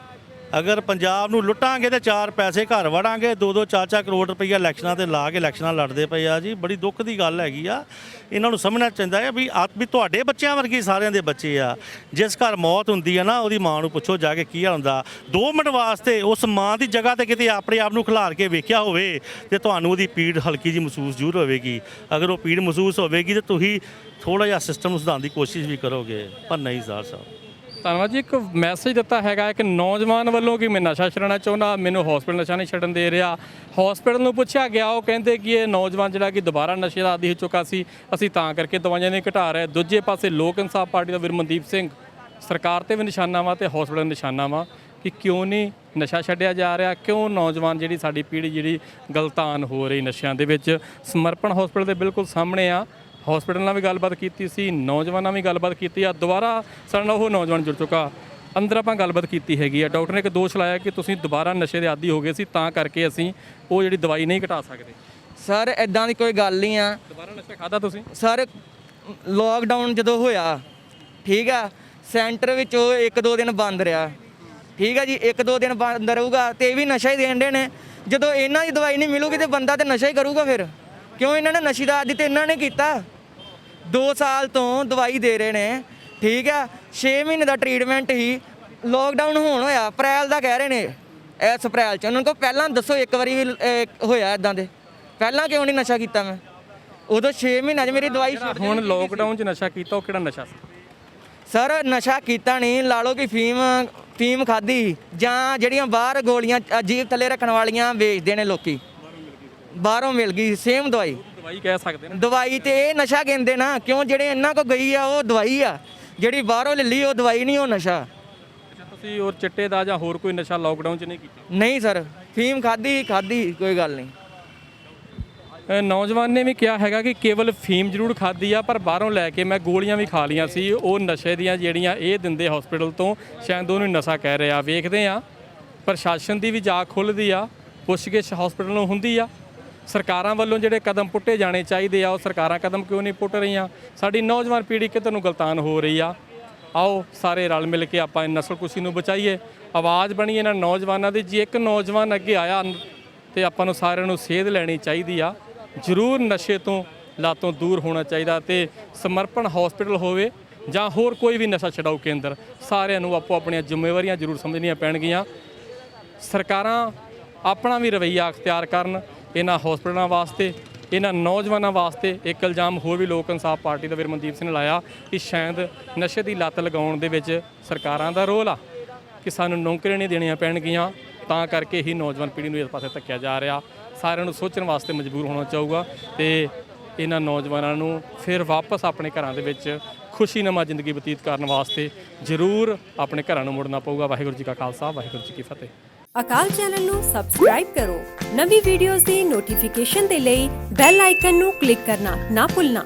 ਅਗਰ ਪੰਜਾਬ ਨੂੰ ਲੁੱਟਾਂਗੇ ਤੇ 4 ਪੈਸੇ ਘਰ ਵੜਾਂਗੇ। 2-2 4-4 ਕਰੋੜ ਰੁਪਈਆ ਇਲੈਕਸ਼ਨਾਂ ਤੇ ਲਾ ਕੇ ਇਲੈਕਸ਼ਨਾਂ ਲੜਦੇ ਪਏ ਆ ਜੀ। ਬੜੀ ਦੁੱਖ ਦੀ ਗੱਲ ਹੈਗੀ ਆ। ਇਹਨਾਂ ਨੂੰ ਸਮਝਣਾ ਚਾਹੀਦਾ ਹੈ ਵੀ ਤੁਹਾਡੇ ਬੱਚਿਆਂ ਵਰਗੀ ਸਾਰਿਆਂ ਦੇ ਬੱਚੇ ਆ। ਜਿਸ ਘਰ ਮੌਤ ਹੁੰਦੀ ਆ ਨਾ, ਉਹਦੀ ਮਾਂ ਨੂੰ ਪੁੱਛੋ ਜਾ ਕੇ ਕੀ ਹਾਲ ਹੁੰਦਾ। 2 ਮਿੰਟ ਵਾਸਤੇ ਉਸ ਮਾਂ ਦੀ ਜਗ੍ਹਾ ਤੇ ਕਿਤੇ ਆਪਣੇ ਆਪ ਨੂੰ ਖਿਲਾਰ ਕੇ ਵੇਖਿਆ ਹੋਵੇ ਤੇ ਤੁਹਾਨੂੰ ਉਹਦੀ ਪੀੜ ਹਲਕੀ ਜੀ ਮਹਿਸੂਸ ਜ਼ਰੂਰ ਹੋਵੇਗੀ। ਅਗਰ ਉਹ ਪੀੜ ਮਹਿਸੂਸ ਹੋਵੇਗੀ ਤੇ ਤੁਸੀਂ ਥੋੜ੍ਹਾ ਜਿਹਾ ਸਿਸਟਮ ਨੂੰ ਸੁਧਾਰਨ ਦੀ ਕੋਸ਼ਿਸ਼ ਵੀ ਕਰੋਗੇ, ਪਰ ਨਹੀਂ ਸਾਹਿਬ। ਧੰਨਵਾਦ ਜੀ। ਇੱਕ ਮੈਸੇਜ ਦਿੱਤਾ ਹੈਗਾ ਇੱਕ ਨੌਜਵਾਨ ਵੱਲੋਂ ਕਿ ਮੈਂ ਨਸ਼ਾ ਛੱਡਣਾ ਚਾਹੁੰਦਾ, ਮੈਨੂੰ ਹਸਪੀਟਲ ਨਸ਼ਾ ਨਹੀਂ ਛੱਡਣ ਦੇ ਰਿਹਾ। ਹਸਪੀਟਲ ਨੂੰ ਪੁੱਛਿਆ ਗਿਆ, ਉਹ ਕਹਿੰਦੇ ਕਿ ਇਹ ਨੌਜਵਾਨ ਜਿਹੜਾ ਕਿ ਦੁਬਾਰਾ ਨਸ਼ੇ ਦਾ ਆਦੀ ਹੋ ਚੁੱਕਾ ਸੀ, ਅਸੀਂ ਤਾਂ ਕਰਕੇ ਦਵਾਈਆਂ ਨਹੀਂ ਘਟਾ ਰਹੇ। ਦੂਜੇ ਪਾਸੇ ਲੋਕ ਇਨਸਾਫ ਪਾਰਟੀ ਦਾ ਵੀਰ ਮਨਦੀਪ ਸਿੰਘ ਸਰਕਾਰ ਤੇ ਵੀ ਨਿਸ਼ਾਨਾ ਵਾ ਤੇ ਹਸਪੀਟਲ ਨਿਸ਼ਾਨਾ ਵਾ ਕਿ ਕਿਉਂ ਨਹੀਂ ਨਸ਼ਾ ਛੱਡਿਆ ਜਾ ਰਿਹਾ, ਕਿਉਂ ਨੌਜਵਾਨ ਜਿਹੜੀ ਸਾਡੀ ਪੀੜ੍ਹੀ ਜਿਹੜੀ ਗਲਤਾਨ ਹੋ ਰਹੀ ਨਸ਼ਿਆਂ ਦੇ ਵਿੱਚ। ਸਮਰਪਣ ਹਸਪੀਟਲ ਦੇ ਬਿਲਕੁਲ ਸਾਹਮਣੇ ਆ। ਹਸਪੀਟਲ ਨਾਲ ਵੀ ਗੱਲਬਾਤ ਕੀਤੀ ਸੀ, ਨੌਜਵਾਨਾਂ ਨਾਲ ਵੀ ਗੱਲਬਾਤ ਕੀਤੀ ਆ। ਦੁਬਾਰਾ ਸਾਡੇ ਨਾਲ ਉਹ ਨੌਜਵਾਨ ਜੁੜ ਚੁੱਕਾ। ਅੰਦਰ ਆਪਾਂ ਗੱਲਬਾਤ ਕੀਤੀ ਹੈਗੀ ਆ। ਡਾਕਟਰ ਨੇ ਇੱਕ ਦੋਸ਼ ਲਾਇਆ ਕਿ ਤੁਸੀਂ ਦੁਬਾਰਾ ਨਸ਼ੇ ਦੇ ਆਦੀ ਹੋ ਗਏ ਸੀ, ਤਾਂ ਕਰਕੇ ਅਸੀਂ ਉਹ ਜਿਹੜੀ ਦਵਾਈ ਨਹੀਂ ਘਟਾ ਸਕਦੇ। ਸਰ ਇਦਾਂ ਦੀ ਕੋਈ ਗੱਲ ਨਹੀਂ ਆ। ਦੁਬਾਰਾ ਨਸ਼ਾ ਖਾਦਾ ਤੁਸੀਂ? ਸਰ ਲੋਕਡਾਊਨ ਜਦੋਂ ਹੋਇਆ, ਠੀਕ ਆ, ਸੈਂਟਰ ਵਿੱਚ ਉਹ 1-2 ਦਿਨ ਬੰਦ ਰਿਹਾ, ਠੀਕ ਹੈ ਜੀ, 1-2 ਦਿਨ ਬੰਦ ਰਹੂਗਾ ਤੇ ਇਹ ਵੀ ਨਸ਼ਾ ਹੀ ਦੇਣ ਦੇ ਨੇ। ਜਦੋਂ ਇਹਨਾਂ ਦੀ ਦਵਾਈ ਨਹੀਂ ਮਿਲੂਗੀ ਤੇ ਬੰਦਾ ਤੇ ਨਸ਼ਾ ਹੀ ਕਰੂਗਾ ਫਿਰ। ਕਿਉਂ ਇਹਨਾਂ ਨੇ ਨਸ਼ੇ ਦਾ ਆਦੀ ਤੇ ਇਹਨਾਂ ਨੇ ਕੀਤਾ। 2 ਸਾਲ ਤੋਂ ਦਵਾਈ ਦੇ ਰਹੇ ਨੇ, ਠੀਕ ਆ। 6 ਮਹੀਨੇ ਦਾ ਟ੍ਰੀਟਮੈਂਟ ਹੀ ਲੋਕਡਾਊਨ ਹੋਣ ਹੋਇਆ, ਅਪ੍ਰੈਲ ਦਾ ਕਹਿ ਰਹੇ ਨੇ, ਇਸ ਅਪ੍ਰੈਲ 'ਚ। ਉਹਨਾਂ ਕੋਲ ਪਹਿਲਾਂ ਦੱਸੋ ਇੱਕ ਵਾਰੀ ਵੀ ਹੋਇਆ ਇਦਾਂ ਦੇ? ਪਹਿਲਾਂ ਕਿਉਂ ਨਹੀਂ ਨਸ਼ਾ ਕੀਤਾ ਮੈਂ? ਉਦੋਂ 6 ਮਹੀਨਿਆਂ 'ਚ ਮੇਰੀ ਦਵਾਈ ਛੁੱਟ ਹੁਣ ਲੋਕਡਾਊਨ 'ਚ ਨਸ਼ਾ ਕੀਤਾ, ਉਹ ਕਿਹੜਾ ਨਸ਼ਾ ਸੀ? ਸਰ ਨਸ਼ਾ ਕੀਤਾ ਨਹੀਂ, ਲਾ ਲਓ ਕਿ ਫੀਮ ਖਾਧੀ, ਜਾਂ ਜਿਹੜੀਆਂ ਬਾਹਰ ਗੋਲੀਆਂ ਜੀਭ ਥੱਲੇ ਰੱਖਣ ਵਾਲੀਆਂ ਵੇਚਦੇ ਨੇ ਲੋਕੀ, ਬਾਹਰੋਂ ਮਿਲ ਗਈ ਸੇਮ ਦਵਾਈ। ਦਵਾਈ ਕਹਿ ਸਕਦੇ ਨੇ। ਦਵਾਈ ਤੇ ਇਹ ਨਸ਼ਾ ਕਹਿੰਦੇ ਨਾ, ਕਿਉਂ? ਜਿਹੜੇ ਇਹਨਾਂ ਕੋ ਗਈ ਆ ਉਹ ਦਵਾਈ ਆ, ਜਿਹੜੀ ਬਾਹਰੋਂ ਲੈ ਲਈ ਉਹ ਦਵਾਈ ਨਹੀਂ, ਉਹ ਨਸ਼ਾ। ਅੱਛਾ, ਤੁਸੀਂ ਹੋਰ ਚਿੱਟੇ ਦਾ ਜਾਂ ਹੋਰ ਕੋਈ ਨਸ਼ਾ ਲੋਕਡਾਊਨ 'ਚ ਨਹੀਂ ਕੀਤਾ? ਨਹੀਂ ਸਰ, ਫੀਮ ਖਾਧੀ ਕੋਈ ਗੱਲ ਨਹੀਂ। ਨੌਜਵਾਨ ਨੇ ਵੀ ਕਿਹਾ ਹੈਗਾ ਕਿ ਕੇਵਲ ਫੀਮ ਜ਼ਰੂਰ ਖਾਧੀ ਆ, ਪਰ ਬਾਹਰੋਂ ਲੈ ਕੇ ਮੈਂ ਗੋਲੀਆਂ ਵੀ ਖਾ ਲੀਆਂ ਸੀ। ਉਹ ਨਸ਼ੇ ਦੀਆਂ ਜਿਹੜੀਆਂ ਇਹ ਦਿੰਦੇ ਹਸਪੀਟਲ ਤੋਂ, ਸ਼ਾਇਦ ਉਹਨੂੰ ਨਸ਼ਾ ਕਹਿ ਰਿਹਾ। ਵੇਖਦੇ ਆ ਪ੍ਰਸ਼ਾਸਨ ਦੀ ਵੀ ਜਾਗ ਖੁੱਲ੍ਹਦੀ ਆ, ਪੁੱਛਗਿੱਛ ਹਸਪੀਟਲ ਨੂੰ ਹੁੰਦੀ ਆ। ਸਰਕਾਰਾਂ ਵੱਲੋਂ ਜਿਹੜੇ ਕਦਮ ਪੁੱਟੇ ਜਾਣੇ ਚਾਹੀਦੇ ਆ, ਉਹ ਸਰਕਾਰਾਂ ਕਦਮ ਕਿਉਂ ਨਹੀਂ ਪੁੱਟ ਰਹੀਆਂ? ਸਾਡੀ ਨੌਜਵਾਨ ਪੀੜ੍ਹੀ ਕਿਤੇ ਨੂੰ ਗਲਤਾਨ ਹੋ ਰਹੀ ਆ। ਆਓ ਸਾਰੇ ਰਲ ਮਿਲ ਕੇ ਆਪਾਂ ਨਸਲਕੁਸ਼ੀ ਨੂੰ ਬਚਾਈਏ, ਆਵਾਜ਼ ਬਣੀਏ ਇਹਨਾਂ ਨੌਜਵਾਨਾਂ ਦੀ। ਜੇ ਇੱਕ ਨੌਜਵਾਨ ਅੱਗੇ ਆਇਆ ਤੇ ਆਪਾਂ ਨੂੰ ਸਾਰਿਆਂ ਨੂੰ ਸੇਧ ਲੈਣੀ ਚਾਹੀਦੀ ਆ। ਜ਼ਰੂਰ ਨਸ਼ੇ ਤੋਂ ਲਾਤੋਂ ਦੂਰ ਹੋਣਾ ਚਾਹੀਦਾ, ਤੇ ਸਮਰਪਣ ਹਸਪੀਟਲ ਹੋਵੇ ਜਾਂ ਹੋਰ ਕੋਈ ਵੀ ਨਸ਼ਾ ਛਡਾਊ ਕੇਂਦਰ, ਸਾਰਿਆਂ ਨੂੰ ਆਪੋ ਆਪਣੀਆਂ ਜ਼ਿੰਮੇਵਾਰੀਆਂ ਜ਼ਰੂਰ ਸਮਝਣੀਆਂ ਪੈਣਗੀਆਂ। ਸਰਕਾਰਾਂ ਆਪਣਾ ਵੀ ਰਵੱਈਆ ਅਖਤਿਆਰ ਕਰਨ ਇਹਨਾਂ ਹਸਪੀਟਲਾਂ ਵਾਸਤੇ, ਇਹਨਾਂ ਨੌਜਵਾਨਾਂ ਵਾਸਤੇ। ਇੱਕ ਇਲਜ਼ਾਮ ਹੋਰ ਵੀ ਲੋਕ ਇਨਸਾਫ ਪਾਰਟੀ ਦਾ ਵੀਰ ਮਨਦੀਪ ਸਿੰਘ ਨੇ ਲਾਇਆ ਕਿ ਸ਼ਾਇਦ ਨਸ਼ੇ ਦੀ ਲੱਤ ਲਗਾਉਣ ਦੇ ਵਿੱਚ ਸਰਕਾਰਾਂ ਦਾ ਰੋਲ ਆ, ਕਿ ਸਾਨੂੰ ਨੌਕਰੀਆਂ ਨਹੀਂ ਦੇਣੀਆਂ ਪੈਣਗੀਆਂ, ਤਾਂ ਕਰਕੇ ਹੀ ਨੌਜਵਾਨ ਪੀੜ੍ਹੀ ਨੂੰ ਇਸ ਪਾਸੇ ਧੱਕਿਆ ਜਾ ਰਿਹਾ। ਸਾਰਿਆਂ ਨੂੰ ਸੋਚਣ ਵਾਸਤੇ ਮਜਬੂਰ ਹੋਣਾ ਚਾਹੂਗਾ, ਤੇ ਇਹਨਾਂ ਨੌਜਵਾਨਾਂ ਨੂੰ ਫਿਰ ਵਾਪਸ ਆਪਣੇ ਘਰਾਂ ਦੇ ਵਿੱਚ ਖੁਸ਼ੀਨੁਮਾ ਜ਼ਿੰਦਗੀ ਬਤੀਤ ਕਰਨ ਵਾਸਤੇ ਜ਼ਰੂਰ ਆਪਣੇ ਘਰਾਂ ਨੂੰ ਮੁੜਨਾ ਪਊਗਾ। ਵਾਹਿਗੁਰੂ ਜੀ ਕਾ ਖਾਲਸਾ, ਵਾਹਿਗੁਰੂ ਜੀ ਕੀ ਫਤਿਹ। ਅਕਾਲ ਚੈਨਲ ਨੂੰ ਸਬਸਕ੍ਰਾਈਬ ਕਰੋ। ਨਵੀਂ ਵੀਡੀਓਜ਼ ਦੀ ਨੋਟੀਫਿਕੇਸ਼ਨ ਦੇ ਲਈ ਬੈਲ ਆਈਕਨ ਨੂੰ ਕਲਿੱਕ ਕਰਨਾ ਨਾ ਭੁੱਲਣਾ।